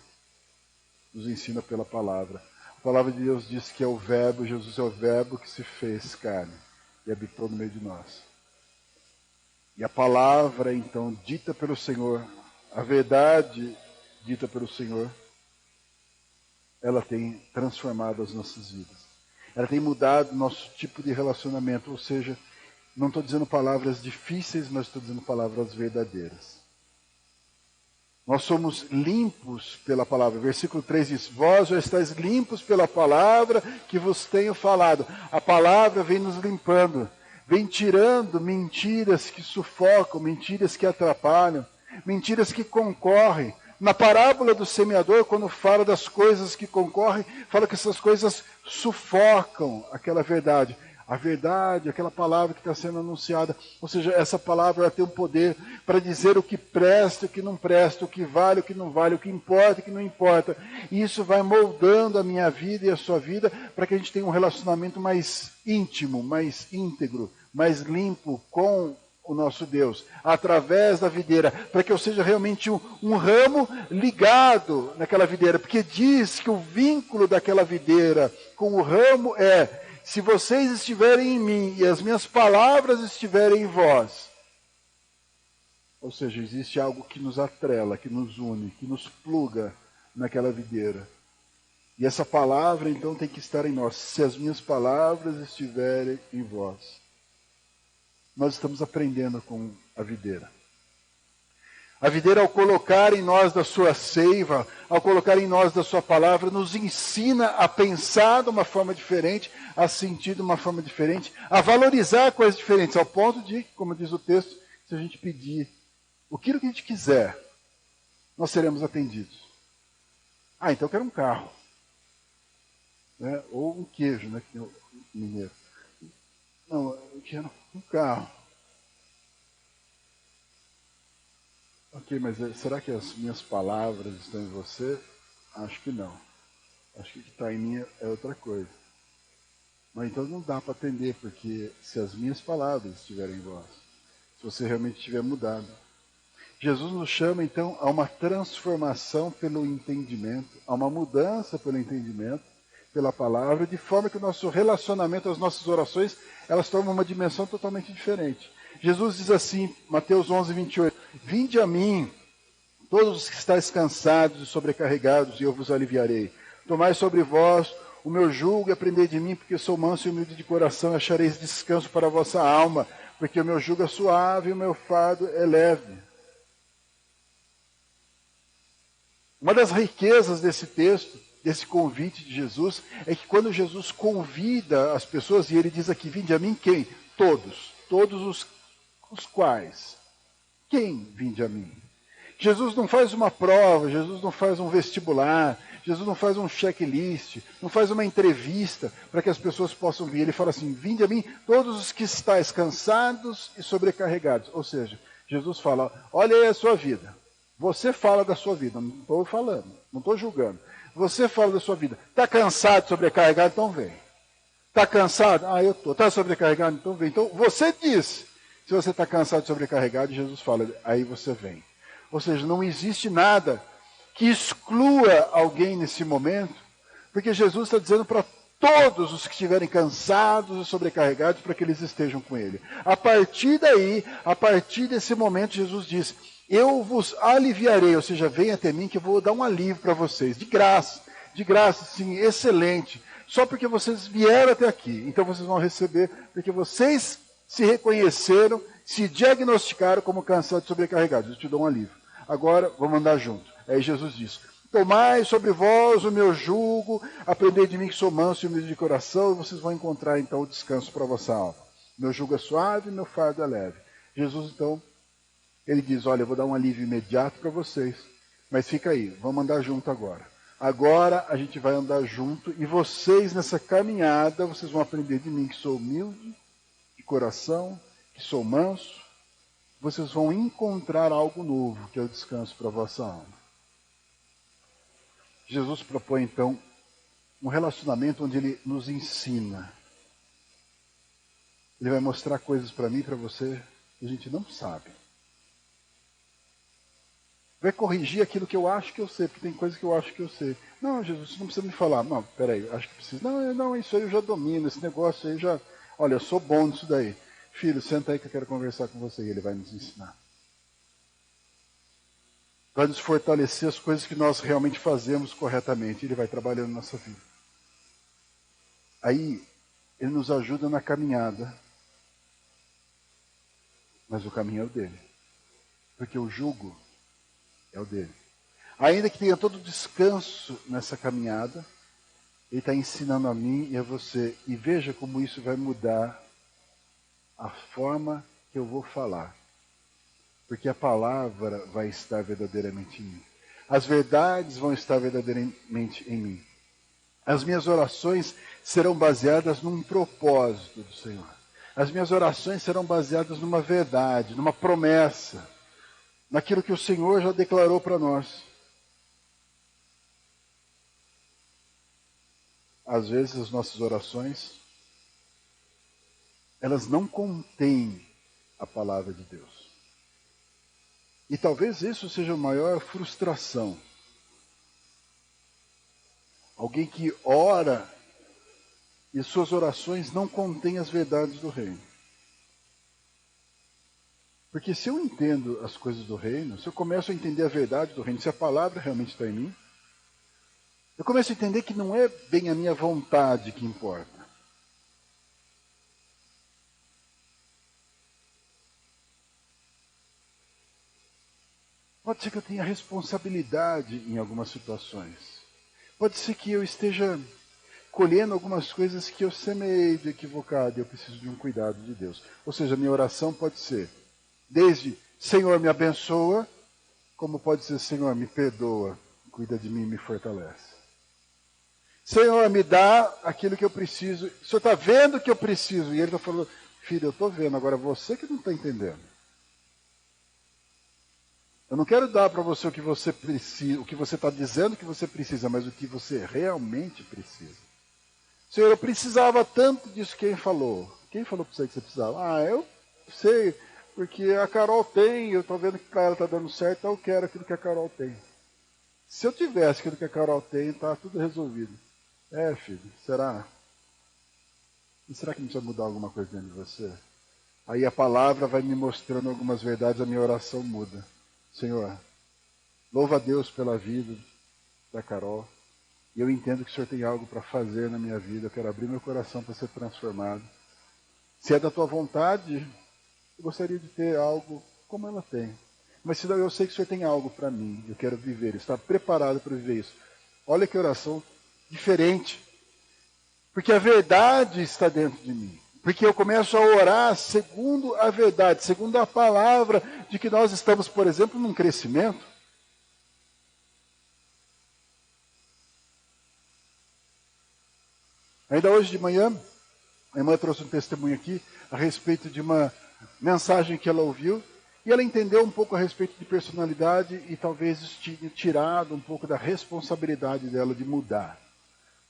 nos ensina pela palavra. A palavra de Deus diz que é o Verbo, Jesus é o Verbo que se fez carne e habitou no meio de nós. E a palavra, então, dita pelo Senhor, a verdade dita pelo Senhor, ela tem transformado as nossas vidas. Ela tem mudado o nosso tipo de relacionamento, ou seja, não estou dizendo palavras difíceis, mas estou dizendo palavras verdadeiras. Nós somos limpos pela palavra. Versículo 3 diz, vós já estáis limpos pela palavra que vos tenho falado. A palavra vem nos limpando, vem tirando mentiras que sufocam, mentiras que atrapalham, mentiras que concorrem. Na parábola do semeador, quando fala das coisas que concorrem, fala que essas coisas sufocam aquela verdade. A verdade, aquela palavra que está sendo anunciada. Ou seja, essa palavra ela tem um poder para dizer o que presta e o que não presta, o que vale e o que não vale, o que importa e o que não importa. E isso vai moldando a minha vida e a sua vida para que a gente tenha um relacionamento mais íntimo, mais íntegro, mais limpo com o nosso Deus, através da videira, para que eu seja realmente um ramo ligado naquela videira, porque diz que o vínculo daquela videira com o ramo é, se vocês estiverem em mim e as minhas palavras estiverem em vós, ou seja, existe algo que nos atrela, que nos une, que nos pluga naquela videira. E essa palavra então tem que estar em nós, se as minhas palavras estiverem em vós. Nós estamos aprendendo com a videira. A videira, ao colocar em nós da sua seiva, ao colocar em nós da sua palavra, nos ensina a pensar de uma forma diferente, a sentir de uma forma diferente, a valorizar coisas diferentes, ao ponto de, como diz o texto, se a gente pedir aquilo que a gente quiser, nós seremos atendidos. Ah, então eu quero um carro. Né? Ou um queijo, né? Que tem o mineiro. Não, eu quero um carro. Ok, mas será que as minhas palavras estão em você? Acho que não. Acho que o que está em mim é outra coisa. Mas então não dá para atender, porque se as minhas palavras estiverem em vós, se você realmente estiver mudado. Jesus nos chama então a uma transformação pelo entendimento, a uma mudança pelo entendimento, pela palavra, de forma que o nosso relacionamento, as nossas orações, elas tomam uma dimensão totalmente diferente. Jesus diz assim, Mateus 11, 28, vinde a mim, todos os que estáis cansados e sobrecarregados, e eu vos aliviarei. Tomai sobre vós o meu jugo e aprendei de mim, porque sou manso e humilde de coração, e achareis descanso para a vossa alma, porque o meu jugo é suave e o meu fardo é leve. Uma das riquezas desse texto, desse convite de Jesus, é que quando Jesus convida as pessoas, e ele diz aqui, vinde a mim quem? Todos os quais? Quem vinde a mim? Jesus não faz uma prova, Jesus não faz um vestibular, Jesus não faz um checklist, não faz uma entrevista para que as pessoas possam vir. Ele fala assim, vinde a mim todos os que estáis cansados e sobrecarregados. Ou seja, Jesus fala, olha aí a sua vida. Você fala da sua vida, não estou falando, não estou julgando. Você fala da sua vida. Está cansado, sobrecarregado? Então vem. Está cansado? Ah, eu estou. Está sobrecarregado? Então vem. Então você diz. Se você está cansado, sobrecarregado, Jesus fala, aí você vem. Ou seja, não existe nada que exclua alguém nesse momento, porque Jesus está dizendo para todos os que estiverem cansados e sobrecarregados, para que eles estejam com Ele. A partir daí, a partir desse momento, Jesus diz, eu vos aliviarei, ou seja, venha até mim que eu vou dar um alívio para vocês, de graça, sim, excelente, só porque vocês vieram até aqui, então vocês vão receber, porque vocês se reconheceram, se diagnosticaram como cansados e sobrecarregados, eu te dou um alívio. Agora, vamos andar junto. Aí Jesus diz, tomai sobre vós o meu jugo, aprendei de mim que sou manso e humilde de coração, e vocês vão encontrar então o descanso para a vossa alma. Meu jugo é suave e meu fardo é leve. Jesus então, ele diz, olha, eu vou dar um alívio imediato para vocês, mas fica aí, vamos andar junto agora. Agora a gente vai andar junto e vocês nessa caminhada, vocês vão aprender de mim que sou humilde de coração, que sou manso, vocês vão encontrar algo novo, que é o descanso para a vossa alma. Jesus propõe, então, um relacionamento onde Ele nos ensina. Ele vai mostrar coisas para mim e para você que a gente não sabe. Vai corrigir aquilo que eu acho que eu sei, porque tem coisa que eu acho que eu sei. Não, Jesus, você não precisa me falar. Não, peraí, acho que precisa. Não, isso aí eu já domino, esse negócio aí já... Olha, eu sou bom nisso daí. Filho, senta aí que eu quero conversar com você. E ele vai nos ensinar. Vai nos fortalecer as coisas que nós realmente fazemos corretamente. Ele vai trabalhando na nossa vida. Aí, ele nos ajuda na caminhada. Mas o caminho é o dele. Porque o jugo é o dele. Ainda que tenha todo o descanso nessa caminhada, ele está ensinando a mim e a você. E veja como isso vai mudar a forma que eu vou falar. Porque a palavra vai estar verdadeiramente em mim. As verdades vão estar verdadeiramente em mim. As minhas orações serão baseadas num propósito do Senhor. As minhas orações serão baseadas numa verdade, numa promessa, naquilo que o Senhor já declarou para nós. Às vezes as nossas orações, elas não contêm a palavra de Deus. E talvez isso seja a maior frustração. Alguém que ora e suas orações não contêm as verdades do reino. Porque se eu entendo as coisas do reino, se eu começo a entender a verdade do reino, se a palavra realmente está em mim, eu começo a entender que não é bem a minha vontade que importa. Pode ser que eu tenha responsabilidade em algumas situações. Pode ser que eu esteja colhendo algumas coisas que eu semeei de equivocado e eu preciso de um cuidado de Deus. Ou seja, a minha oração pode ser desde Senhor me abençoa, como pode ser Senhor me perdoa, cuida de mim e me fortalece. Senhor me dá aquilo que eu preciso. O Senhor está vendo que eu preciso. E ele está falando, filho, eu estou vendo, agora você que não está entendendo. Eu não quero dar para você o que você precisa, o que você está dizendo que você precisa, mas o que você realmente precisa. Senhor, eu precisava tanto disso. Quem falou? Quem falou para você que você precisava? Ah, eu sei, porque a Carol tem, eu estou vendo que para ela está dando certo, então eu quero aquilo que a Carol tem. Se eu tivesse aquilo que a Carol tem, está tudo resolvido. É, filho, será? E será que não precisa mudar alguma coisa dentro de você? Aí a palavra vai me mostrando algumas verdades, a minha oração muda. Senhor, louva a Deus pela vida da Carol. E eu entendo que o Senhor tem algo para fazer na minha vida. Eu quero abrir meu coração para ser transformado. Se é da tua vontade, eu gostaria de ter algo como ela tem. Mas se não, eu sei que o Senhor tem algo para mim. Eu quero viver, estar preparado para viver isso. Olha que oração diferente. Porque a verdade está dentro de mim. Porque eu começo a orar segundo a verdade, segundo a palavra de que nós estamos, por exemplo, num crescimento. Ainda hoje de manhã, a irmã trouxe um testemunho aqui a respeito de uma mensagem que ela ouviu, e ela entendeu um pouco a respeito de personalidade e talvez isso tinha tirado um pouco da responsabilidade dela de mudar.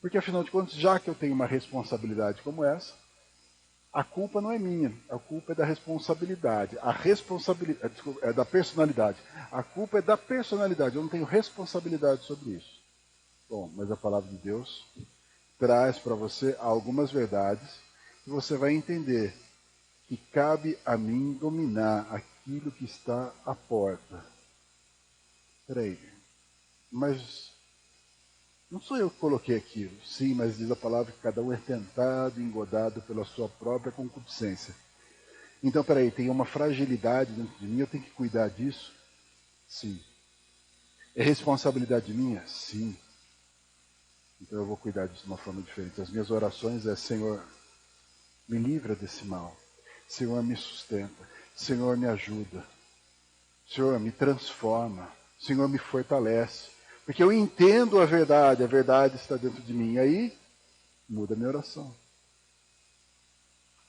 Porque afinal de contas, já que eu tenho uma responsabilidade como essa, a culpa não é minha, a culpa é da responsabilidade. A responsabilidade é da personalidade. A culpa é da personalidade, eu não tenho responsabilidade sobre isso. Bom, mas a palavra de Deus traz para você algumas verdades que você vai entender que cabe a mim dominar aquilo que está à porta. Peraí, mas não sou eu que coloquei aquilo. Sim, mas diz a palavra que cada um é tentado e engodado pela sua própria concupiscência. Então, peraí, tem uma fragilidade dentro de mim, eu tenho que cuidar disso? Sim. É responsabilidade minha? Sim. Então eu vou cuidar disso de uma forma diferente. As minhas orações é, Senhor, me livra desse mal. Senhor, me sustenta. Senhor, me ajuda. Senhor, me transforma. Senhor, me fortalece. Porque eu entendo a verdade está dentro de mim. E aí, muda a minha oração.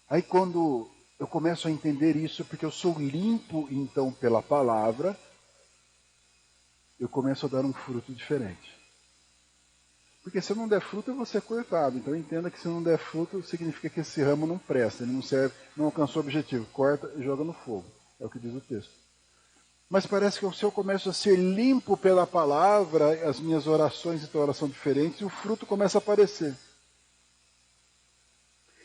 Aí quando eu começo a entender isso, porque eu sou limpo, então, pela palavra, eu começo a dar um fruto diferente. Porque se eu não der fruto, eu vou ser cortado. Então entenda que se não der fruto, significa que esse ramo não presta, ele não serve, não alcançou o objetivo. Corta e joga no fogo. É o que diz o texto. Mas parece que se eu começo a ser limpo pela palavra, as minhas orações então elas são diferentes e o fruto começa a aparecer.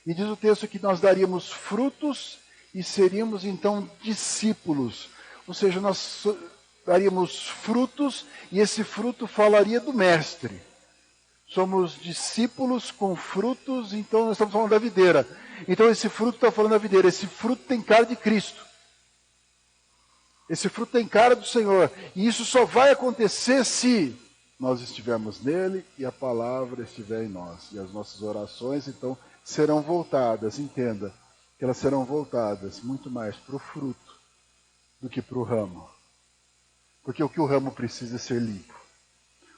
E diz o texto que nós daríamos frutos e seríamos então discípulos. Ou seja, nós daríamos frutos e esse fruto falaria do mestre. Somos discípulos com frutos, então nós estamos falando da videira. Então esse fruto está falando da videira, esse fruto tem cara de Cristo. Esse fruto tem cara do Senhor. E isso só vai acontecer se nós estivermos nele e a palavra estiver em nós. E as nossas orações, então, serão voltadas, entenda, que elas serão voltadas muito mais para o fruto do que para o ramo. Porque o que o ramo precisa é ser limpo.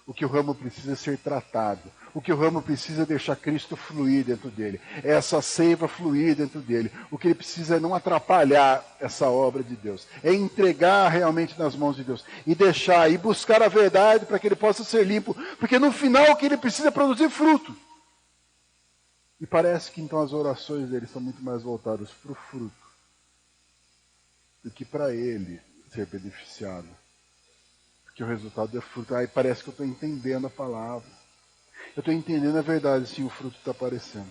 O que o ramo precisa é ser tratado. O que o ramo precisa é deixar Cristo fluir dentro dele. É essa seiva fluir dentro dele. O que ele precisa é não atrapalhar essa obra de Deus. É entregar realmente nas mãos de Deus. E deixar, e buscar a verdade para que ele possa ser limpo. Porque no final o que ele precisa é produzir fruto. E parece que então as orações dele são muito mais voltadas para o fruto do que para ele ser beneficiado. Que o resultado é fruto. Aí parece que eu estou entendendo a palavra. Eu estou entendendo a verdade, sim, o fruto está aparecendo.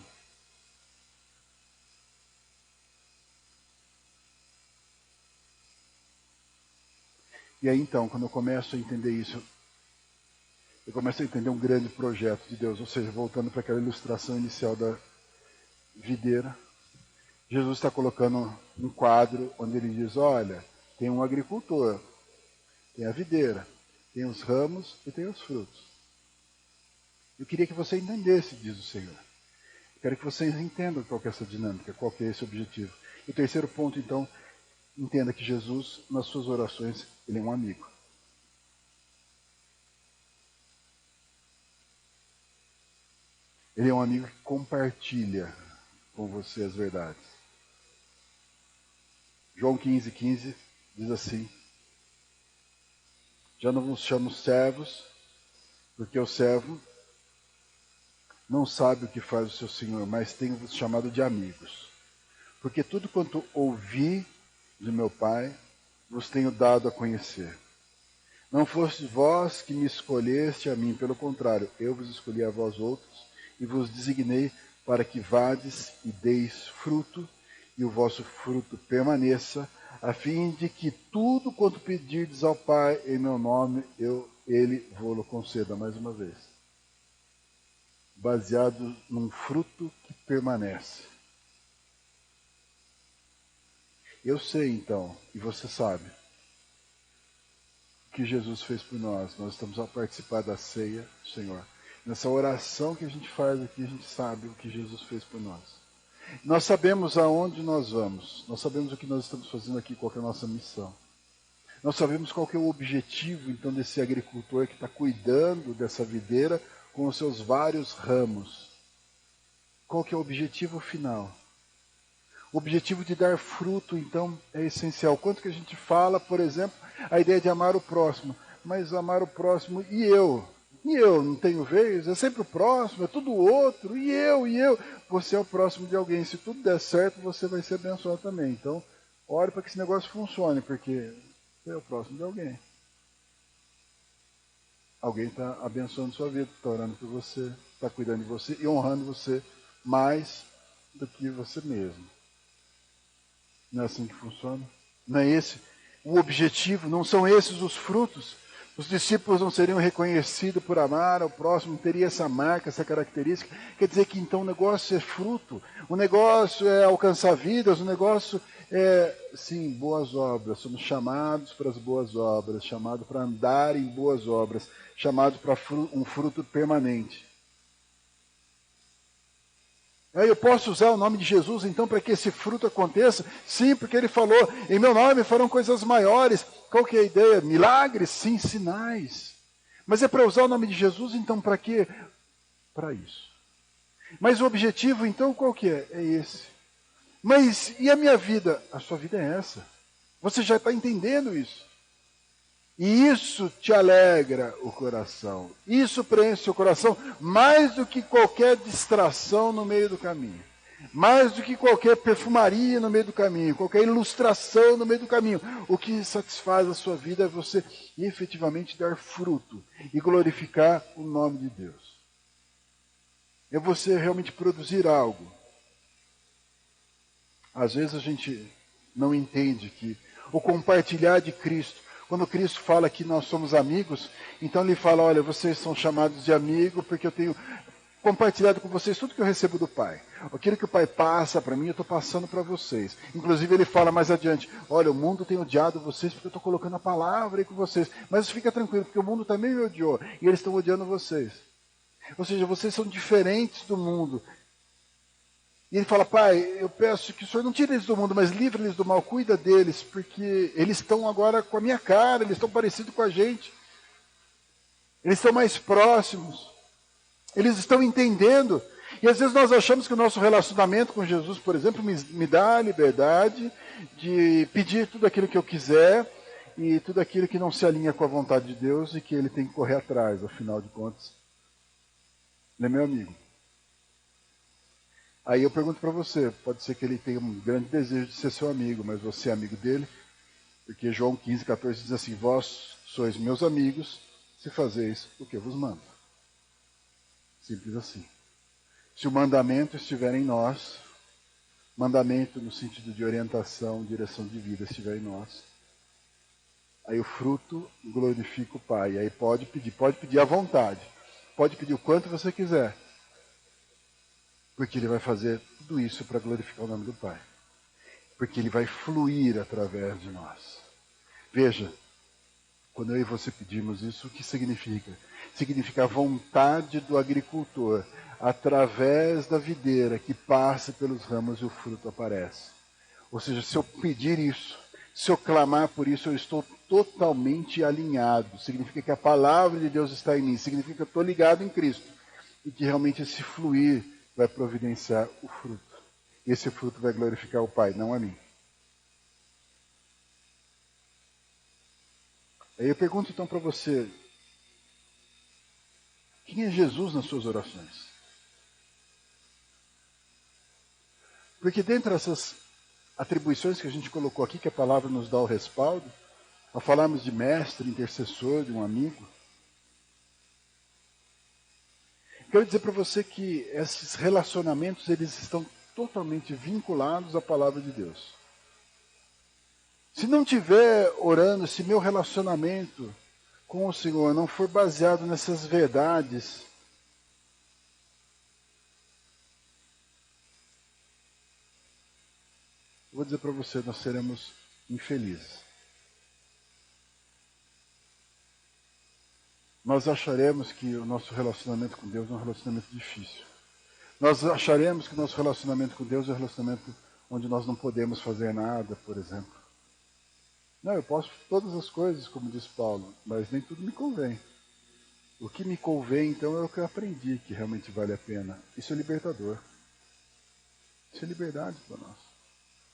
E aí então, quando eu começo a entender isso, eu começo a entender um grande projeto de Deus. Ou seja, voltando para aquela ilustração inicial da videira, Jesus está colocando um quadro onde ele diz, olha, tem um agricultor, tem a videira, tem os ramos e tem os frutos. Eu queria que você entendesse, diz o Senhor. Eu quero que vocês entendam qual que é essa dinâmica, qual que é esse objetivo. E o terceiro ponto, então, entenda que Jesus, nas suas orações, ele é um amigo. Ele é um amigo que compartilha com você as verdades. João 15:15 diz assim, já não vos chamo servos, porque o servo não sabe o que faz o seu Senhor, mas tenho-vos chamado de amigos. Porque tudo quanto ouvi de meu Pai, vos tenho dado a conhecer. Não foste vós que me escolheste a mim, pelo contrário, eu vos escolhi a vós outros, e vos designei para que vades e deis fruto, e o vosso fruto permaneça, a fim de que tudo quanto pedirdes ao Pai em meu nome, ele vou-lo conceda. Mais uma vez. Baseado num fruto que permanece. Eu sei então, e você sabe, o que Jesus fez por nós. Nós estamos a participar da ceia do Senhor. Nessa oração que a gente faz aqui, a gente sabe o que Jesus fez por nós. Nós sabemos aonde nós vamos. Nós sabemos o que nós estamos fazendo aqui, qual que é a nossa missão. Nós sabemos qual que é o objetivo, então, desse agricultor que está cuidando dessa videira com os seus vários ramos. Qual que é o objetivo final? O objetivo de dar fruto, então, é essencial. Quanto que a gente fala, por exemplo, a ideia de amar o próximo. Mas amar o próximo, e eu? E eu não tenho vez? É sempre o próximo, é tudo o outro, e eu? Você é o próximo de alguém. Se tudo der certo, você vai ser abençoado também. Então, ore para que esse negócio funcione, porque você é o próximo de alguém. Alguém está abençoando sua vida, está orando por você, está cuidando de você e honrando você mais do que você mesmo. Não é assim que funciona? Não é esse o objetivo? Não são esses os frutos? Os discípulos não seriam reconhecidos por amar ao próximo, teria essa marca, essa característica. Quer dizer que então o negócio é fruto, o negócio é alcançar vidas, o negócio é, sim, boas obras. Somos chamados para as boas obras, chamados para andar em boas obras, chamados para um fruto permanente. Eu posso usar o nome de Jesus, então, para que esse fruto aconteça? Sim, porque ele falou, em meu nome farão coisas maiores. Qual que é a ideia? Milagres? Sim, sinais. Mas é para usar o nome de Jesus, então, para quê? Para isso. Mas o objetivo, então, qual que é? É esse. Mas, e a minha vida? A sua vida é essa. Você já está entendendo isso. E isso te alegra o coração. Isso preenche o coração mais do que qualquer distração no meio do caminho. Mais do que qualquer perfumaria no meio do caminho, qualquer ilustração no meio do caminho. O que satisfaz a sua vida é você efetivamente dar fruto e glorificar o nome de Deus. É você realmente produzir algo. Às vezes a gente não entende que o compartilhar de Cristo, quando Cristo fala que nós somos amigos, então ele fala, olha, vocês são chamados de amigo porque eu tenho compartilhado com vocês tudo que eu recebo do Pai. Aquilo que o Pai passa para mim, eu estou passando para vocês. Inclusive ele fala mais adiante, olha, o mundo tem odiado vocês porque eu estou colocando a palavra aí com vocês. Mas fica tranquilo, porque o mundo também me odiou e eles estão odiando vocês. Ou seja, vocês são diferentes do mundo. E ele fala, Pai, eu peço que o Senhor não tire eles do mundo, mas livre eles do mal, cuida deles, porque eles estão agora com a minha cara, eles estão parecidos com a gente. Eles estão mais próximos. Eles estão entendendo. E às vezes nós achamos que o nosso relacionamento com Jesus, por exemplo, me dá a liberdade de pedir tudo aquilo que eu quiser e tudo aquilo que não se alinha com a vontade de Deus e que ele tem que correr atrás, afinal de contas. Ele é meu amigo. Aí eu pergunto para você, pode ser que ele tenha um grande desejo de ser seu amigo, mas você é amigo dele? Porque João 15,14 diz assim, vós sois meus amigos, se fazeis o que eu vos mando. Simples assim. Se o mandamento estiver em nós, mandamento no sentido de orientação, direção de vida estiver em nós, aí o fruto glorifica o Pai. Aí pode pedir à vontade, pode pedir o quanto você quiser, porque ele vai fazer tudo isso para glorificar o nome do Pai. Porque ele vai fluir através de nós. Veja, quando eu e você pedimos isso, o que significa? Significa a vontade do agricultor, através da videira que passa pelos ramos e o fruto aparece. Ou seja, se eu pedir isso, se eu clamar por isso, eu estou totalmente alinhado. Significa que a palavra de Deus está em mim, significa que eu estou ligado em Cristo. E que realmente esse fluir vai providenciar o fruto. E esse fruto vai glorificar o Pai, não a mim. Aí eu pergunto então para você, quem é Jesus nas suas orações? Porque dentre essas atribuições que a gente colocou aqui, que a palavra nos dá o respaldo, ao falarmos de mestre, intercessor, de um amigo, quero dizer para você que esses relacionamentos, eles estão totalmente vinculados à palavra de Deus. Se não estiver orando, se meu relacionamento com o Senhor não for baseado nessas verdades, vou dizer para você, nós seremos infelizes. Nós acharemos que o nosso relacionamento com Deus é um relacionamento difícil. Nós acharemos que o nosso relacionamento com Deus é um relacionamento onde nós não podemos fazer nada, por exemplo. Não, eu posso todas as coisas, como diz Paulo, mas nem tudo me convém. O que me convém, então, é o que eu aprendi, que realmente vale a pena. Isso é libertador. Isso é liberdade para nós.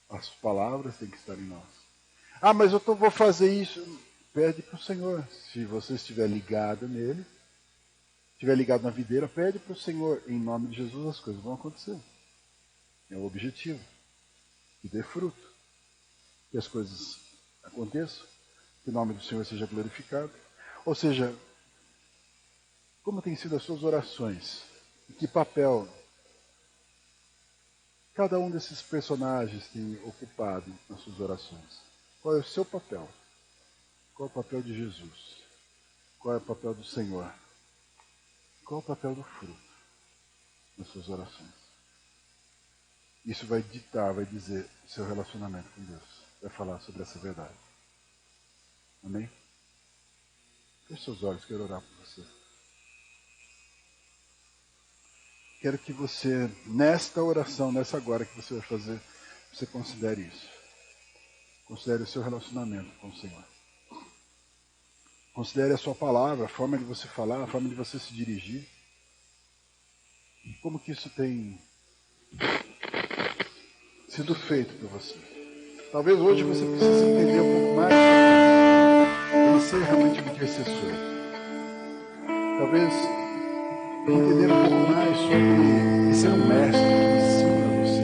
As palavras têm que estar em nós. Ah, mas eu vou fazer isso. Pede para o Senhor. Se você estiver ligado nele, estiver ligado na videira, pede para o Senhor. Em nome de Jesus as coisas vão acontecer. É o objetivo. Que dê fruto. Que as coisas aconteçam. Que o nome do Senhor seja glorificado. Ou seja, como têm sido as suas orações? E que papel cada um desses personagens tem ocupado nas suas orações? Qual é o seu papel? Qual é o papel de Jesus? Qual é o papel do Senhor? Qual é o papel do fruto nas suas orações? Isso vai ditar, vai dizer o seu relacionamento com Deus. Vai falar sobre essa verdade. Amém? Feche seus olhos, quero orar por você. Quero que você, nesta oração, nessa agora que você vai fazer, você considere isso. Considere o seu relacionamento com o Senhor. Considere a sua palavra, a forma de você falar, a forma de você se dirigir. Como que isso tem sido feito por você? Talvez hoje você precise entender um pouco mais sobre ser realmente um intercessor. Talvez entender um pouco mais sobre ser um mestre que ensina você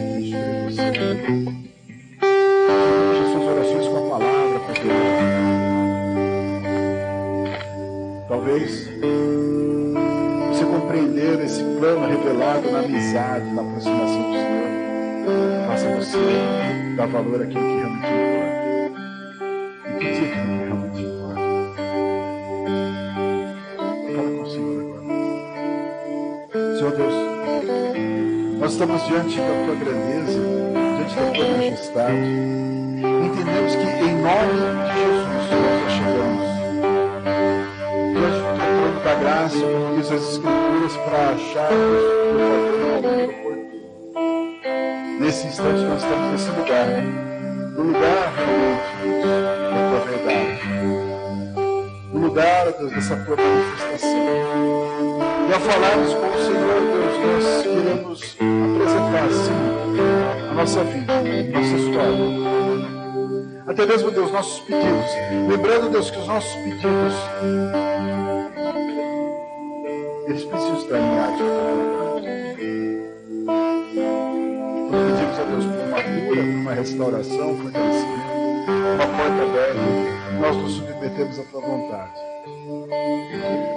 vez você compreender esse plano revelado na amizade, na aproximação do Senhor, faça você dar valor àquilo que realmente importa e pedir aquilo que realmente importa. Fala com o Senhor agora. Senhor Deus, nós estamos diante da tua grandeza, diante da tua majestade. Entendemos que em nome de Jesus nós chegamos diante do teu trono da graça, como diz as Escrituras, para acharmos o teu favor oportuno. Nesse instante nós estamos nesse lugar, no lugar realmente da tua verdade, no lugar dessa tua manifestação. E ao falarmos com o Senhor, Deus, nós queremos apresentar, sim, a nossa vida, a nossa história. Até mesmo, Deus, nossos pedidos. Lembrando, Deus, que os nossos pedidos, eles precisam estar alinhados com a tua verdade. Quando pedimos a Deus por uma cura, por uma restauração, por fortalecimento, uma porta aberta, nós nos submetemos à tua vontade.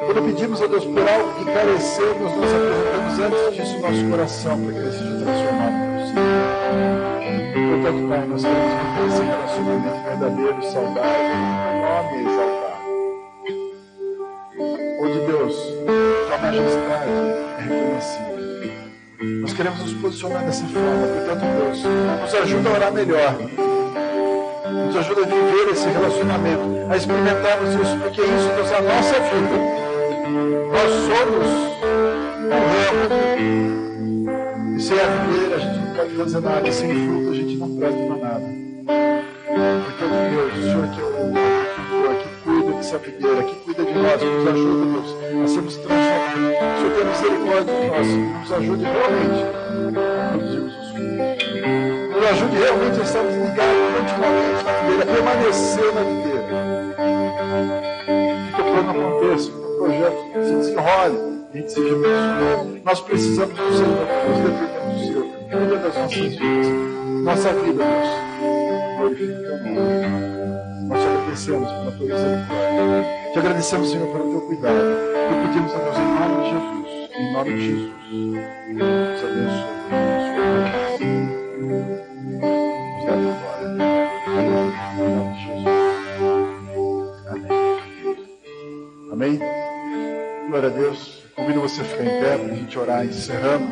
Quando pedimos a Deus por algo que carecemos, nós apresentamos antes disso o nosso coração para que ele seja transformado pelo Senhor. Portanto, Pai, nós queremos manter esse relacionamento verdadeiro, saudável, com nome exaltado. Onde Deus, tua majestade é reconhecida. Nós queremos nos posicionar dessa forma. Portanto, Deus, nos ajuda a orar melhor. Nos ajuda a viver esse relacionamento, a experimentarmos isso, porque isso, Deus, é a nossa vida. Nós somos o remo. E sem a videira a gente não pode fazer nada, e sem fruto a gente não pode para nada. Portanto, Deus, o Senhor que é o que cuida dessa videira, que cuida de nós, que nos ajuda, Deus, a sermos transformados. O Senhor tem misericórdia de nós, que nos ajude realmente a produzirmos os frutos. Nos ajude realmente a estarmos ligados continuamente na videira, a permanecer na videira. Que o teu plano aconteça, que o teu projeto se desenrole, que a gente seja abençoado. Nós precisamos do Senhor, nós dependemos do Senhor. Cuida das nossas vidas, nossa vida, Deus. Glorifica o teu nome. Nós te agradecemos pela tua misericórdia. Te agradecemos, Senhor, pelo teu cuidado. E pedimos a Deus em nome de Jesus. Em nome de Jesus. Nos abençoe. Nos dá a glória. Em nome de Jesus. Amém. Amém. Glória a Deus. Convido você a ficar em pé para a gente orar encerrando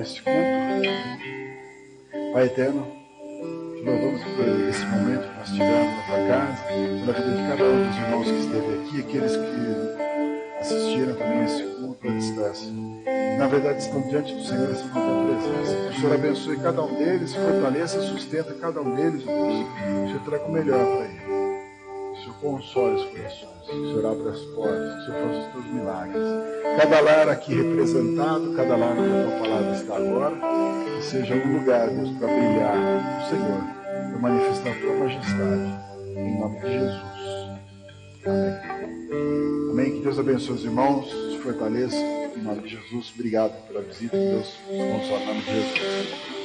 esse culto. Pai eterno, te louvamos por esse momento que nós tivemos na tua casa, pela vida de cada um dos irmãos que esteve aqui, aqueles que assistiram também a esse culto à distância. Na verdade, estão diante do Senhor assim com a tua presença. Que o Senhor abençoe cada um deles, fortaleça, sustenta cada um deles, Deus. Que o Senhor traga o melhor para eles. Que o Senhor console os corações. Que o Senhor abra as portas, que o Senhor faça os teus milagres. Cada lar aqui representado, cada lar onde a tua palavra está agora, que seja um lugar, Deus, para brilhar o Senhor, para manifestar a tua majestade, em nome de Jesus. Amém. Amém. Que Deus abençoe os irmãos, os fortaleça, em nome de Jesus. Obrigado pela visita, que Deus nos console, em nome de Jesus.